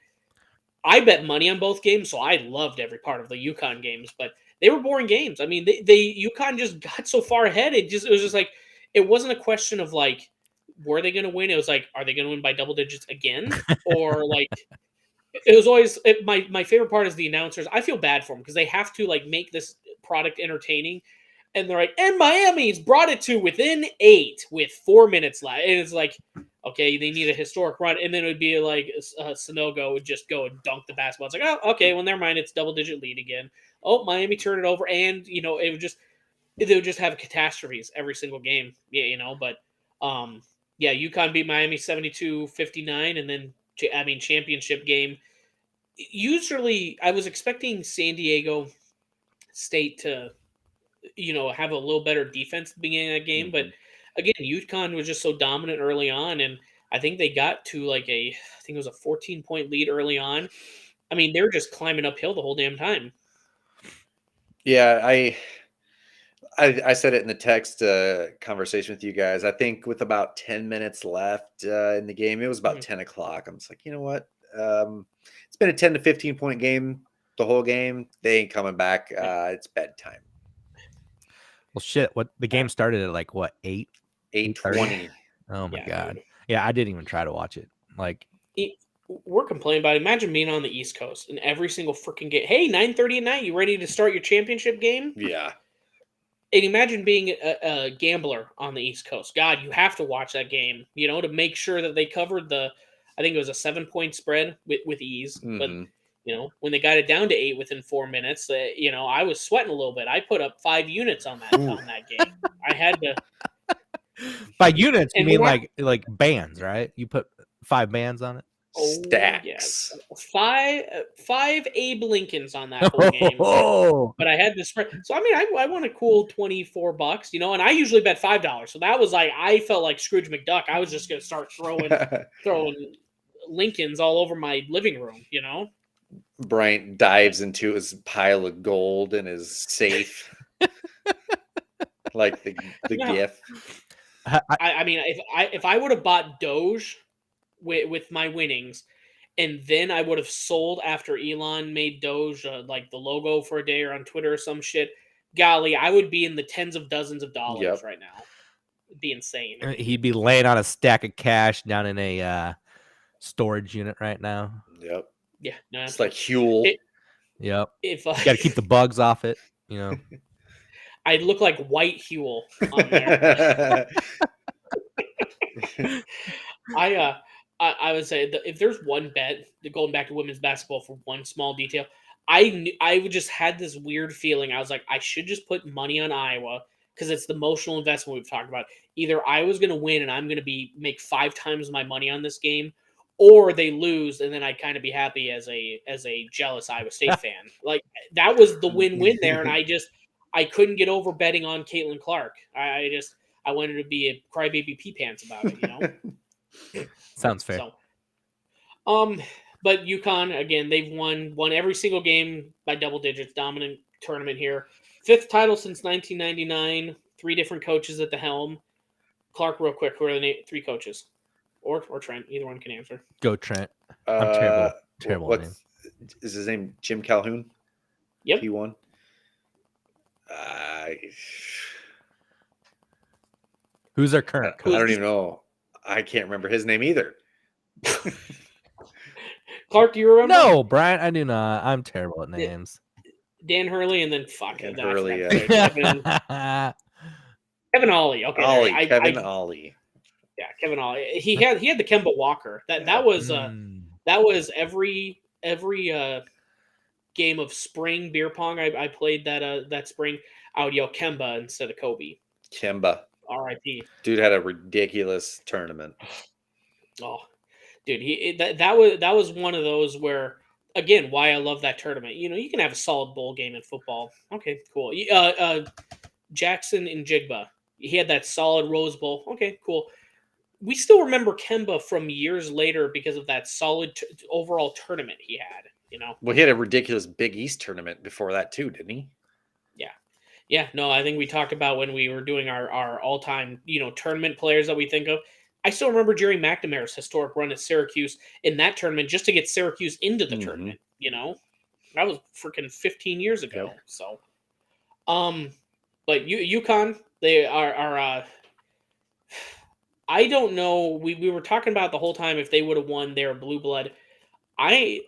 I bet money on both games, so I loved every part of the UConn games, but they were boring games. I mean, UConn just got so far ahead. It was just like it wasn't a question of like were they going to win. It was like are they going to win by double digits again or like it was always my favorite part is the announcers. I feel bad for them because they have to like make this product entertaining. And they're like, and Miami's brought it to within 8 with 4 minutes left. And it's like, okay, they need a historic run. And then it would be like Sanogo would just go and dunk the basketball. It's like, oh, okay, well, never mind. It's double-digit lead again. Oh, Miami turned it over. And, they would just have catastrophes every single game, But, UConn beat Miami 72-59. And then, championship game. Usually, I was expecting San Diego State to have a little better defense at the beginning of that game. But again, UConn was just so dominant early on. And I think they got to I think it was a 14-point lead early on. I mean, they were just climbing uphill the whole damn time. Yeah, I said it in the text conversation with you guys. I think with about 10 minutes left in the game, it was about 10 o'clock. I'm just like, you know what? It's been a 10 to 15 point game the whole game. They ain't coming back. It's bedtime. Well, shit. What the game started at 8? 8:20. Oh my god. Yeah, I didn't even try to watch it. Like, we're complaining about it. Imagine being on the East Coast and every single freaking game. Hey, 9:30 at night, you ready to start your championship game? Yeah. And imagine being a gambler on the East Coast. God, you have to watch that game, to make sure that they covered I think it was a 7-point spread with ease. But, when they got it down to 8 within 4 minutes, I was sweating a little bit. I put up 5 units on that game. I had to. By units, you And mean like bands, right? You put 5 bands on it. Stacks. Yeah. Five Abe Lincolns on that whole game. But I had this spread. So, I mean, I won a cool $24, and I usually bet $5. So that was like, I felt like Scrooge McDuck. I was just going to start throwing Lincolns all over my living room, Bryant dives into his pile of gold in his safe. Like the GIF. I mean, if I would have bought Doge with my winnings, and then I would have sold after Elon made Doge like the logo for a day or on Twitter or some shit. Golly, I would be in the tens of dozens of dollars right now. It'd be insane. He'd be laying on a stack of cash down in a storage unit right now. Yep. Yeah, no, it's like Huel. Yep. If you got to keep the bugs off it, I'd look like White Huel on there. I would say that if there's one bet, going back to women's basketball for one small detail, I would just had this weird feeling. I was like, I should just put money on Iowa because it's the emotional investment we've talked about. Either Iowa's going to win and I'm going to make 5 times my money on this game, or they lose and then I'd kind of be happy as a jealous Iowa State fan. Like that was the win-win there, and I couldn't get over betting on Caitlin Clark. I wanted to be a crybaby pee pants about it, Sounds fair. So, but UConn again, they've won every single game by double digits, dominant tournament here. 5th title since 1999. 3 different coaches at the helm. Clark, real quick, who are the 3 coaches? Or Trent, either one can answer. Go Trent. I'm terrible name. Is his name Jim Calhoun? Yep. He won. Who's our current coach? I don't even know. I can't remember his name either. Clark, do you remember? No, Brian, I do not. I'm terrible at names. Dan Hurley and then Dan Hurley. Kevin Ollie. Okay, Kevin Ollie. Yeah, Kevin Ollie. He had the Kemba Walker. That was every game of spring beer pong I played that spring. I would yell Kemba instead of Kobe. Kemba. R.I.P. Dude had a ridiculous tournament. Oh, dude, that was one of those where, again, why I love that tournament. You can have a solid bowl game in football. Okay, cool. Jackson and Jigba, he had that solid Rose Bowl. Okay, cool. We still remember Kemba from years later because of that solid overall tournament he had. Well, he had a ridiculous Big East tournament before that too, didn't he? Yeah, no, I think we talked about when we were doing our all-time, tournament players that we think of. I still remember Jerry McNamara's historic run at Syracuse in that tournament just to get Syracuse into the tournament, That was freaking 15 years ago. Yep. So, but UConn, they are I don't know. We were talking about the whole time if they would have won their blue blood. Are they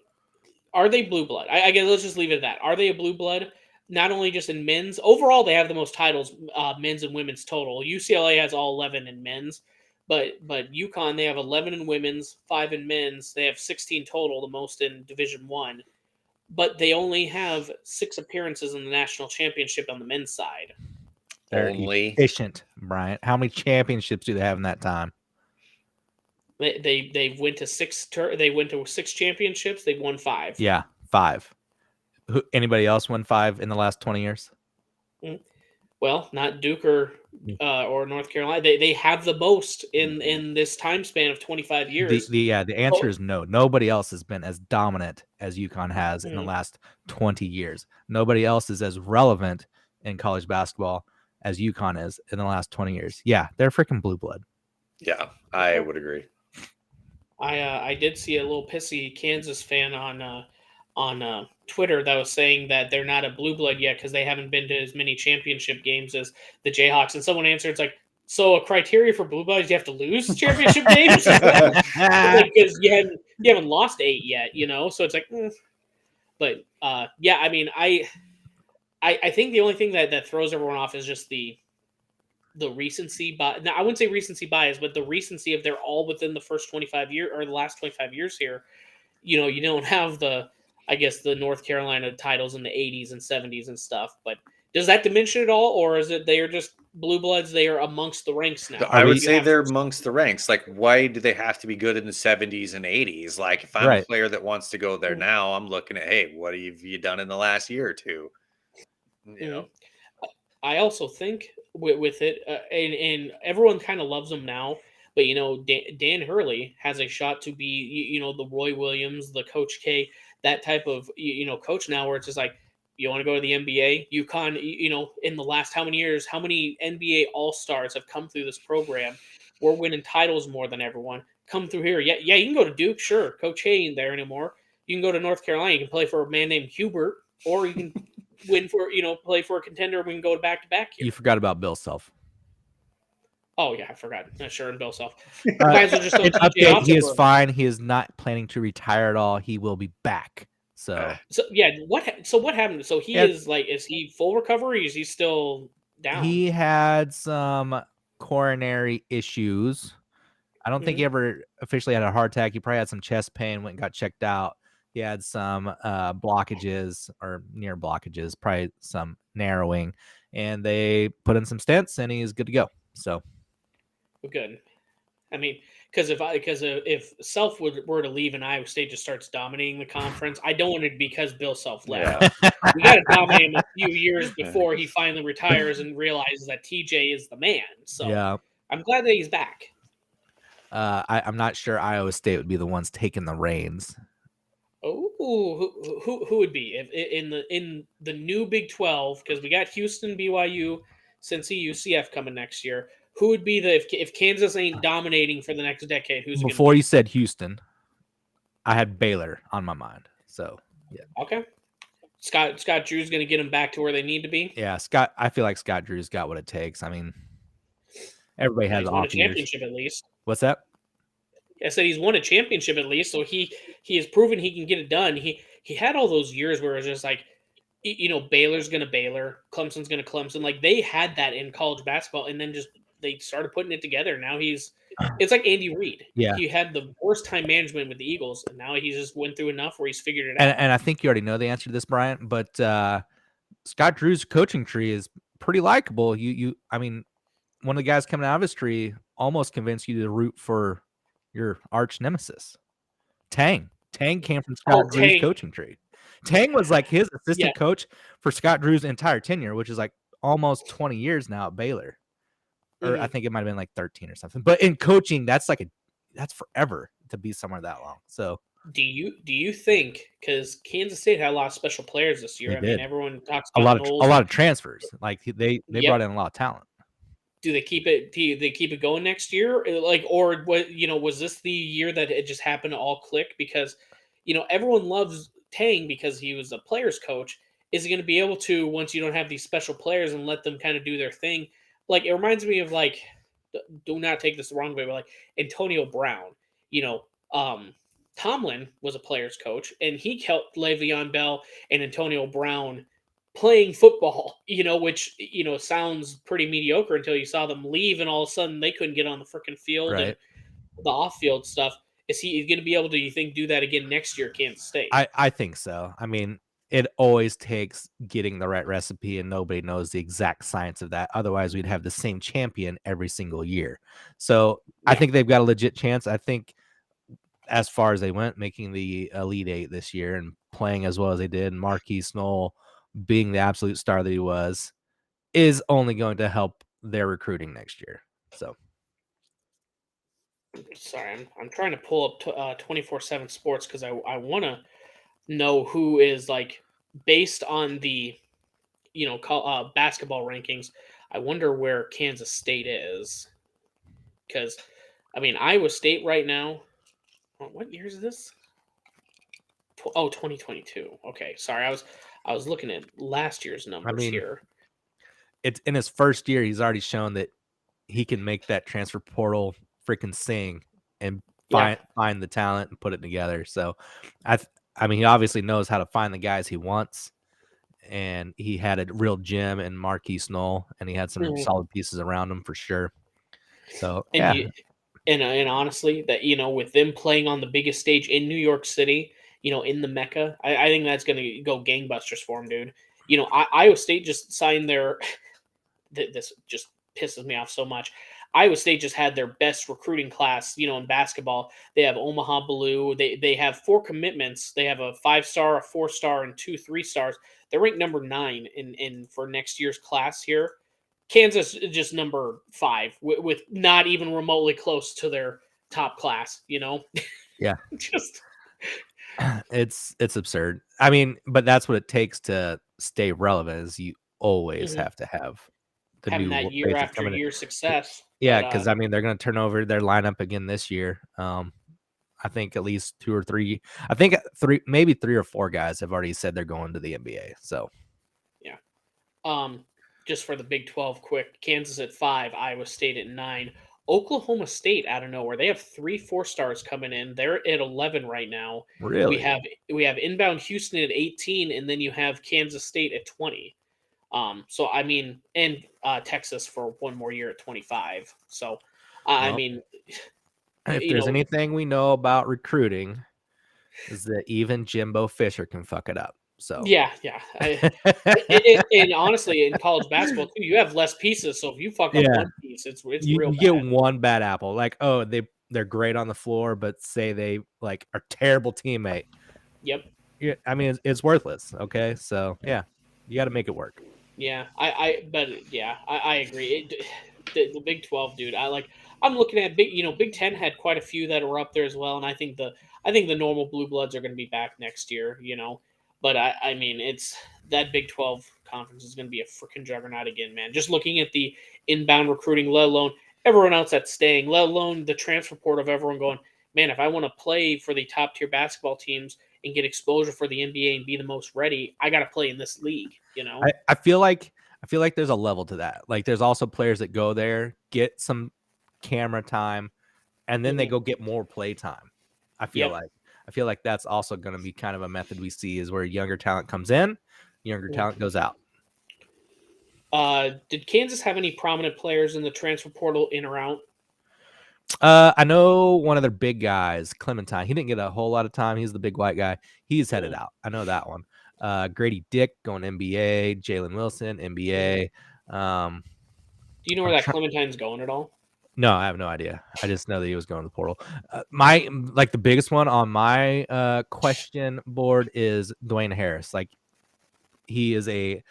blue blood? I guess let's just leave it at that. Are they a blue blood? Not only just in men's. Overall, they have the most titles, men's and women's total. UCLA has all 11 in men's, but UConn, they have 11 in women's, 5 in men's. They have 16 total, the most in Division I. But they only have 6 appearances in the national championship on the men's side. They're efficient, Bryant. How many championships do they have in that time? They went to 6. They went to 6 championships. They've won 5. Yeah, 5. Anybody else won 5 in the last 20 years? Well, not Duke or North Carolina. They have the most in this time span of 25 years. The answer is no. Nobody else has been as dominant as UConn has in the last 20 years. Nobody else is as relevant in college basketball as UConn is in the last 20 years. Yeah, they're freaking blue blood. Yeah, I would agree. I did see a little pissy Kansas fan on Twitter that was saying that they're not a blue blood yet because they haven't been to as many championship games as the Jayhawks. And someone answered, it's like, So a criteria for blue bloods, you have to lose championship games, because you haven't lost 8 yet, So it's like, but yeah, I mean, I think the only thing that throws everyone off is just the recency bias. Now, I wouldn't say recency bias, but the recency of they're all within the first 25 years or the last 25 years here. You don't have I guess the North Carolina titles in the 80s and 70s and stuff, but does that diminish it at all, or is it they are just blue bloods? They are amongst the ranks now. I would You say have they're to- amongst the ranks. Like, why do they have to be good in the 70s and 80s? Like, if I'm a Right. player that wants to go there now, I'm looking at, hey, what have you done in the last year or two? Mhm. I also think with it, and everyone kind of loves him now, but Dan Hurley has a shot to be the Roy Williams, the Coach K, that type of coach now, where it's just like, you want to go to the NBA, UConn. In the last how many years, how many NBA All Stars have come through this program? We're winning titles more than everyone. Come through here, yeah. You can go to Duke, sure. Coach K ain't there anymore. You can go to North Carolina. You can play for a man named Hubert, or you can win for play for a contender. We can go back to back here. You forgot about Bill Self. Oh yeah, I forgot. Sure, and Bill Self. An Might as well just throw TJ update: out he there is for him. fine. He is not planning to retire at all. He will be back. So yeah, what happened? So he Yeah. is he full recovery? Is he still down? he had some coronary issues. I don't think he ever officially had a heart attack. He probably had some chest pain, went and got checked out. He had some blockages or near blockages, probably some narrowing, and they put in some stents, and he's good to go. So Good. I mean, because if Self were to leave and Iowa State just starts dominating the conference, I don't want it because Bill Self left. We got to dominate him a few years before he finally retires and realizes that TJ is the man. So yeah, I'm glad that he's back. I'm not sure Iowa State would be the ones taking the reins. Oh, who would be in the new Big 12? Because we got Houston, BYU, Cincy, UCF coming next year. Who would be if Kansas ain't dominating for the next decade? Who's Before you said Houston, I had Baylor on my mind. So yeah, okay. Scott Drew's going to get them back to where they need to be. yeah, Scott. I feel like Scott Drew's got what it takes. I mean, everybody has He's won a off years. championship at least. What's that? I said he's won a championship at least, so he has proven he can get it done. He had all those years where it was just like, Baylor's gonna Baylor, Clemson's gonna Clemson. Like they had that in college basketball, and then just they started putting it together. Now it's like Andy Reid. Yeah. He had the worst time management with the Eagles, and now he just went through enough where he's figured it out. And I think you already know the answer to this, Bryant, but Scott Drew's coaching tree is pretty likable. I mean, one of the guys coming out of his tree almost convinced you to root for your arch nemesis, Tang. Tang came from Scott Drew's coaching tree. Tang was like his assistant coach for Scott Drew's entire tenure, which is like almost 20 years now at Baylor. Or I think it might have been like 13 or something. But in coaching, that's forever to be somewhere that long. So do you think, because Kansas State had a lot of special players this year? Mean, everyone talks about a lot of transfers. Like they brought in a lot of talent. Do they keep it? Do they keep it going next year? Like, or what? Was this the year that it just happened to all click? Because everyone loves Tang because he was a players coach. Is he going to be able to, once you don't have these special players, and let them kind of do their thing? Like, it reminds me of, like, do not take this the wrong way, but like Antonio Brown. Tomlin was a players coach, and he helped Le'Veon Bell and Antonio Brown playing football, which, sounds pretty mediocre until you saw them leave, and all of a sudden they couldn't get on the freaking field and the off-field stuff. Is he going to be able to, you think, do that again next year at Kansas State? I think so. I mean, it always takes getting the right recipe, and nobody knows the exact science of that. Otherwise, we'd have the same champion every single year. So I think they've got a legit chance. I think as far as they went, making the Elite Eight this year and playing as well as they did, and Marquise Knoll being the absolute star that he was, is only going to help their recruiting next year. So, sorry, I'm trying to pull up 24/7 Sports because I want to know who is, like, based on the basketball rankings. I wonder where Kansas State is, because I mean Iowa State right now. What year is this? 2022. Okay, sorry, I was looking at last year's numbers here. It's in his first year. He's already shown that he can make that transfer portal freaking sing and Yeah. find the talent and put it together. So I mean, he obviously knows how to find the guys he wants, and he had a real gem in Marquise Knoll, and he had some Mhm. solid pieces around him for sure. So And yeah, you and honestly, that with them playing on the biggest stage in New York City, in the Mecca, I think that's going to go gangbusters for him, dude. Iowa State just signed their. This just pisses me off so much. Iowa State just had their best recruiting class, in basketball. They have Omaha Blue. They have 4 commitments. They have a 5-star, a 4-star, and 2 3-stars. They're ranked number 9 in for next year's class here. Kansas is just number 5 with not even remotely close to their top class. yeah, Just it's absurd. I mean, but that's what it takes to stay relevant. Is you always mhm, have to have the having new that year faces after coming in. year success. Yeah, But because I mean, they're going to turn over their lineup again this year. I think at least 2 or 3. I think maybe 3 or 4 guys have already said they're going to the NBA. So yeah. Um, just for the Big 12 quick, Kansas at 5, Iowa State at 9. Oklahoma State out of nowhere. They have 3 4-stars coming in. They're at 11 right now. We really, have we have inbound Houston at 18, and then you have Kansas State at 20. So I mean, and Texas for one more year at 25. So I well, mean, if you there's know, anything we know about recruiting, is that even Jimbo Fisher can fuck it up. So yeah, yeah. And honestly, in college basketball too, you have less pieces. So if you fuck up yeah, one piece, it's you, real you get bad. one bad apple. Like, oh, they're great on the floor, but say they like are terrible teammate. Yep. Yeah, I mean, it's worthless. Okay, so yeah, you got to make it work. Yeah, but yeah, I agree. The Big 12, dude. I'm looking at Big 10 had quite a few that were up there as well, and I think the normal blue bloods are going to be back next year. But I mean, it's that Big 12 conference is going to be a freaking juggernaut again, man. Just looking at the inbound recruiting, let alone everyone else that's staying, let alone the transfer port of everyone going, man, if I want to play for the top tier basketball teams and get exposure for the NBA and be the most ready, I got to play in this league. I feel like there's a level to that. Like there's also players that go there, get some camera time, and then they Mhm. go get more play time. I feel Yep. like I feel like that's also going to be kind of a method we see is where younger talent comes in, younger Mhm. talent goes out. Did Kansas have any prominent players in the transfer portal in or out? I know one of their big guys, Clementine. He didn't get a whole lot of time. He's the big white guy. He's headed Mhm. out. I know that one. Grady Dick going NBA. Jalen Wilson Mhm. NBA. Um, Do you know where I'm that trying. Clementine's going at all? No, I have no idea. I just know that he was going to the portal. My like the biggest one on my question board is Dwayne Harris. Like he is a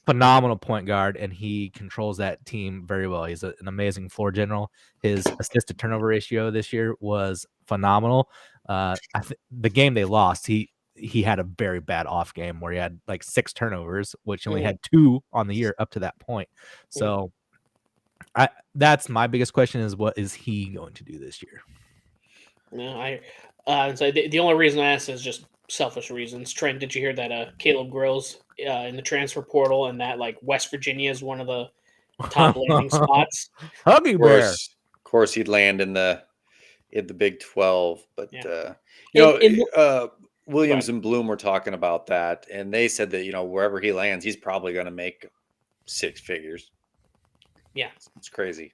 phenomenal point guard and he controls that team very well. He's an amazing floor general. His assist to turnover ratio this year was phenomenal. The game they lost, he had a very bad off game where he had like 6 turnovers, which only Mhm. had 2 on the year up to that point. Mhm. So that's my biggest question is what is he going to do this year? No, so the only reason I asked is just selfish reasons. Trent, did you hear that Caleb Grills in the transfer portal and that like West Virginia is one of the top landing spots? Huggy Bear. Of course, he'd land in the Big 12, but Yeah. you know, And go Williams ahead. and Bloom were talking about that, and they said that wherever he lands, he's probably going to make 6 figures. Yeah. It's crazy.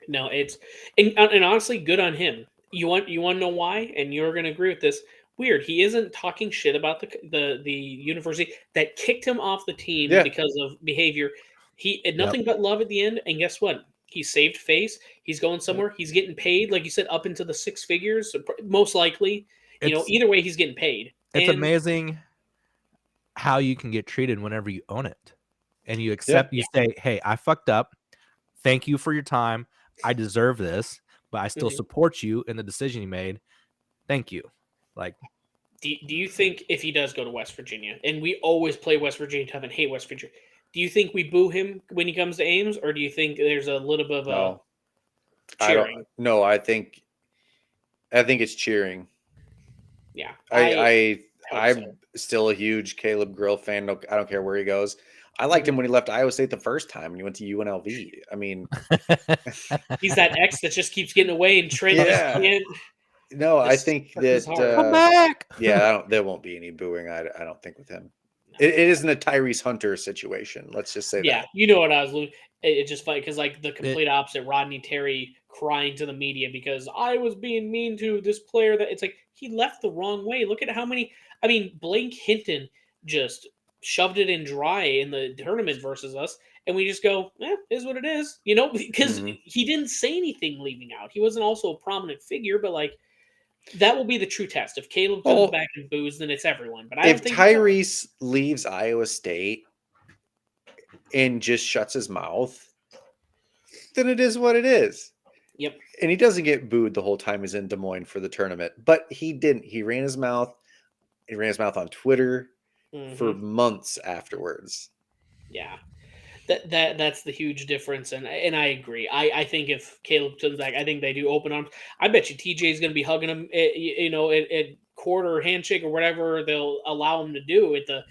No, and honestly, good on him. You want to know why? And you're going to agree with this. Weird. He isn't talking shit about the university that kicked him off the team Yeah, because of behavior. He had Yep. nothing but love at the end. And guess what? He saved face. He's going somewhere. He's getting paid, like you said, up into the 6 figures, most likely. It's Either way, he's getting paid. it's And amazing how you can get treated whenever you own it. And you yeah. accept, you say, "Hey, I fucked up. Thank you for your time. I deserve this, but I still mhm. support you in the decision you made. Thank you." Like, Do you think if he does go to West Virginia, and we always play West Virginia tough and hate West Virginia, do you think we boo him when he comes to Ames, or do you think there's a little bit of a No, I don't. cheering? No, I think it's cheering. Yeah, I I hope so. I'm still a huge Caleb Grill fan. No, I don't care where he goes. I liked him when he left Iowa State the first time and he went to UNLV. I mean, He's that ex that just keeps getting away and Trent just Yeah. can't. no, I Just think hurts his that heart. Come back. there won't be any booing. I don't think with him. It isn't a Tyrese Hunter situation. Let's just say Yeah, that. you know what I was looking. It just funny because like the complete opposite. Rodney Terry crying to the media because I was being mean to this player. That it's like he left the wrong way. Look at how many. I mean, Blake Hinton just shoved it in dry in the tournament versus us, and we just go, is what it is, you know, because Mhm. he didn't say anything leaving out. He wasn't also a prominent figure, but like that will be the true test. If Caleb comes Well, back and boos, then it's everyone. But I if don't think he will. Tyrese leaves Iowa State and just shuts his mouth, then it is what it is. Yep. And he doesn't get booed the whole time he's in Des Moines for the tournament. But he didn't. He ran his mouth. He ran his mouth on Twitter for Mhm. months afterwards. Yeah. That's the huge difference, and I agree. I think if Caleb comes back, I think they do open arms. I bet you TJ is going to be hugging him, at quarter handshake or whatever they'll allow him to do. At the,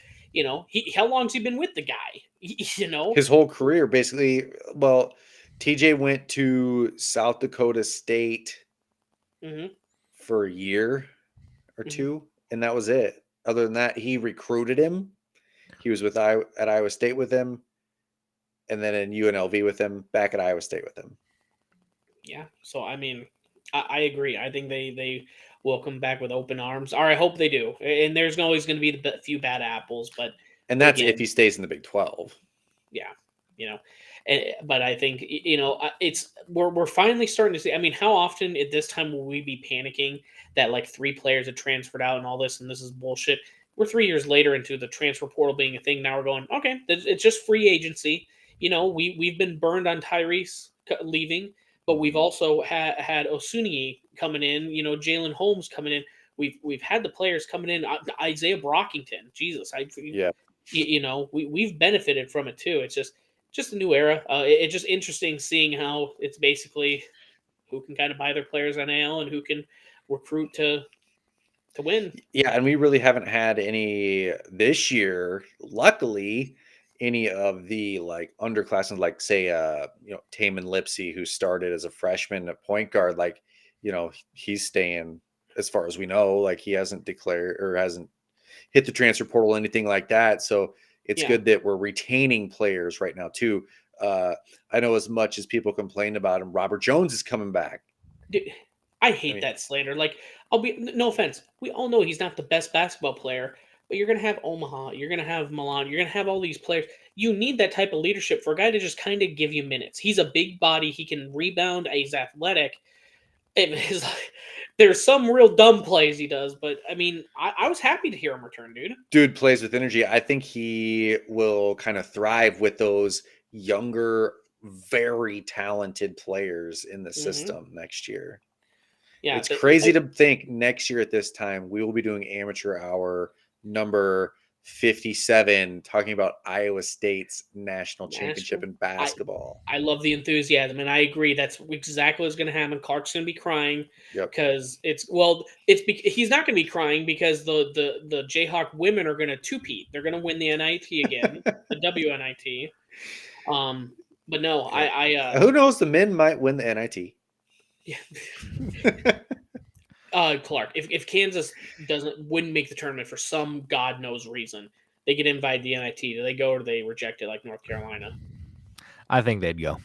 how long's he been with the guy? His whole career, basically. Well, TJ went to South Dakota State Mhm. for a year or Mhm. two, and that was it. Other than that, he recruited him. He was at Iowa State with him, and then in UNLV with him, back at Iowa State with him. Yeah. So I mean, I agree. I think they will come back with open arms, or I hope they do. And there's always going to be the few bad apples, but And that's again, if he stays in the Big 12. yeah, but I think it's we're finally starting to see. I mean, how often at this time will we be panicking that like 3 players have transferred out and all this, and this is bullshit? We're 3 years later into the transfer portal being a thing. Now we're going, okay, it's just free agency. We've been burned on Tyrese leaving, but we've also had Osuni coming in. Jalen Holmes coming in. We've had the players coming in. Isaiah Brockington, Jesus, Yeah. we've benefited from it too. It's just a new era. It's just interesting seeing how it's basically who can kind of buy their players on AL and who can recruit to win. Yeah, and we really haven't had any this year, luckily, any of the like underclassmen, like say Taman Lipsey, who started as a freshman at point guard, like, he's staying as far as we know, like he hasn't declared or hasn't hit the transfer portal, anything like that. So it's Yeah. good that we're retaining players right now too. I know as much as people complain about him, Robert Jones is coming back. Dude, I hate mean- that slander. Like, no offense. We all know he's not the best basketball player, but you're gonna have Omaha, you're gonna have Milan, you're gonna have all these players. You need that type of leadership for a guy to just kind of give you minutes. He's a big body, he can rebound, he's athletic. It's like, there's some real dumb plays he does, but I mean, I was happy to hear him return, dude. Dude plays with energy. I think he will kind of thrive with those younger, very talented players in the system next year. Yeah, It's crazy to think next year at this time we will be doing amateur hour number 57 talking about Iowa State's national championship in basketball. I love the enthusiasm, and I agree. That's exactly what's going to happen. Clark's going to be crying because he's not going to be crying because the Jayhawk women are going to two-peat. They're going to win the NIT again, the WNIT. But no, who knows? The men might win the NIT. Yeah. Clark, if Kansas wouldn't make the tournament for some God knows reason, they get invited to the NIT. Do they go or do they reject it like North Carolina? I think they'd go.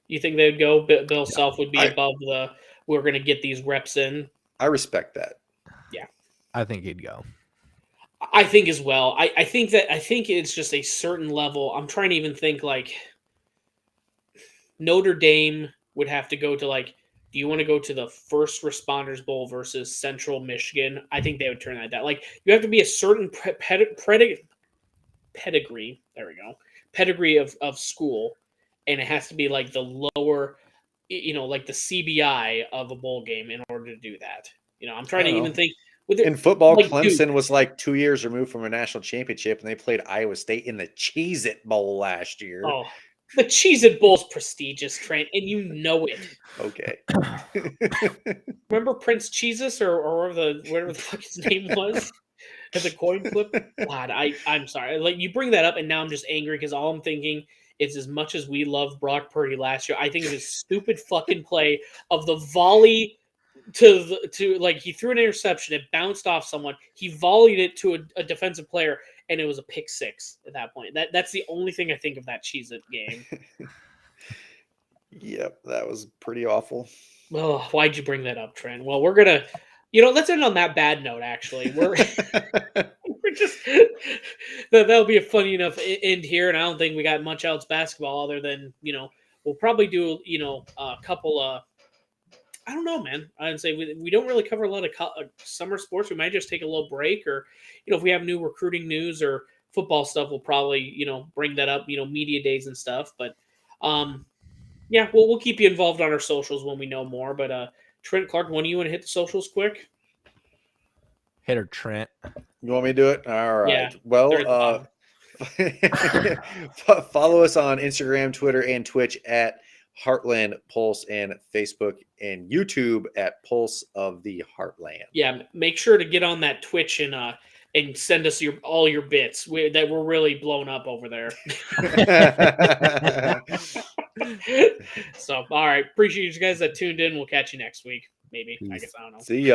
You think they'd go? Bill Self would be above we're going to get these reps in. I respect that. Yeah. I think he'd go. I think as well. I think it's just a certain level. I'm trying to even think like Notre Dame would have to go to like, do you want to go to the First Responders Bowl versus Central Michigan? I think they would turn that down. Like you have to be a certain pedigree. There we go. Pedigree of school, and it has to be like the lower, like the CBI of a bowl game in order to do that. I'm trying to even think. In football, like, Clemson was like 2 years removed from a national championship, and they played Iowa State in the Cheez-It Bowl last year. Oh, the Cheez-It Bowl's prestigious, Trent, and you know it. Okay. Remember Prince Jesus or whatever the fuck his name was? the coin flip. God, I'm sorry. Like you bring that up, and now I'm just angry because all I'm thinking is as much as we loved Brock Purdy last year, I think of his stupid fucking play of the volley to like he threw an interception, it bounced off someone, he volleyed it to a defensive player, and it was a pick six at that point. That's the only thing I think of that Cheez-It game. Yep, that was pretty awful. Oh, why'd you bring that up, Trent? Well, we're gonna, let's end on that bad note. Actually, we're just that'll be a funny enough end here, and I don't think we got much else basketball other than we'll probably do a couple I don't know, man. I'd say we don't really cover a lot of summer sports. We might just take a little break, or if we have new recruiting news or football stuff, we'll probably bring that up. Media days and stuff. But yeah, we'll keep you involved on our socials when we know more. But Trent Clark, when do you want to hit the socials quick? Hit her, Trent. You want me to do it? All right. Yeah, Well, follow us on Instagram, Twitter, and Twitch at Heartland Pulse, and Facebook and YouTube at Pulse of the Heartland. Yeah, make sure to get on that Twitch and send us all your bits that we're really blown up over there. So, all right. Appreciate you guys that tuned in. We'll catch you next week. Maybe. I guess I don't know. See ya.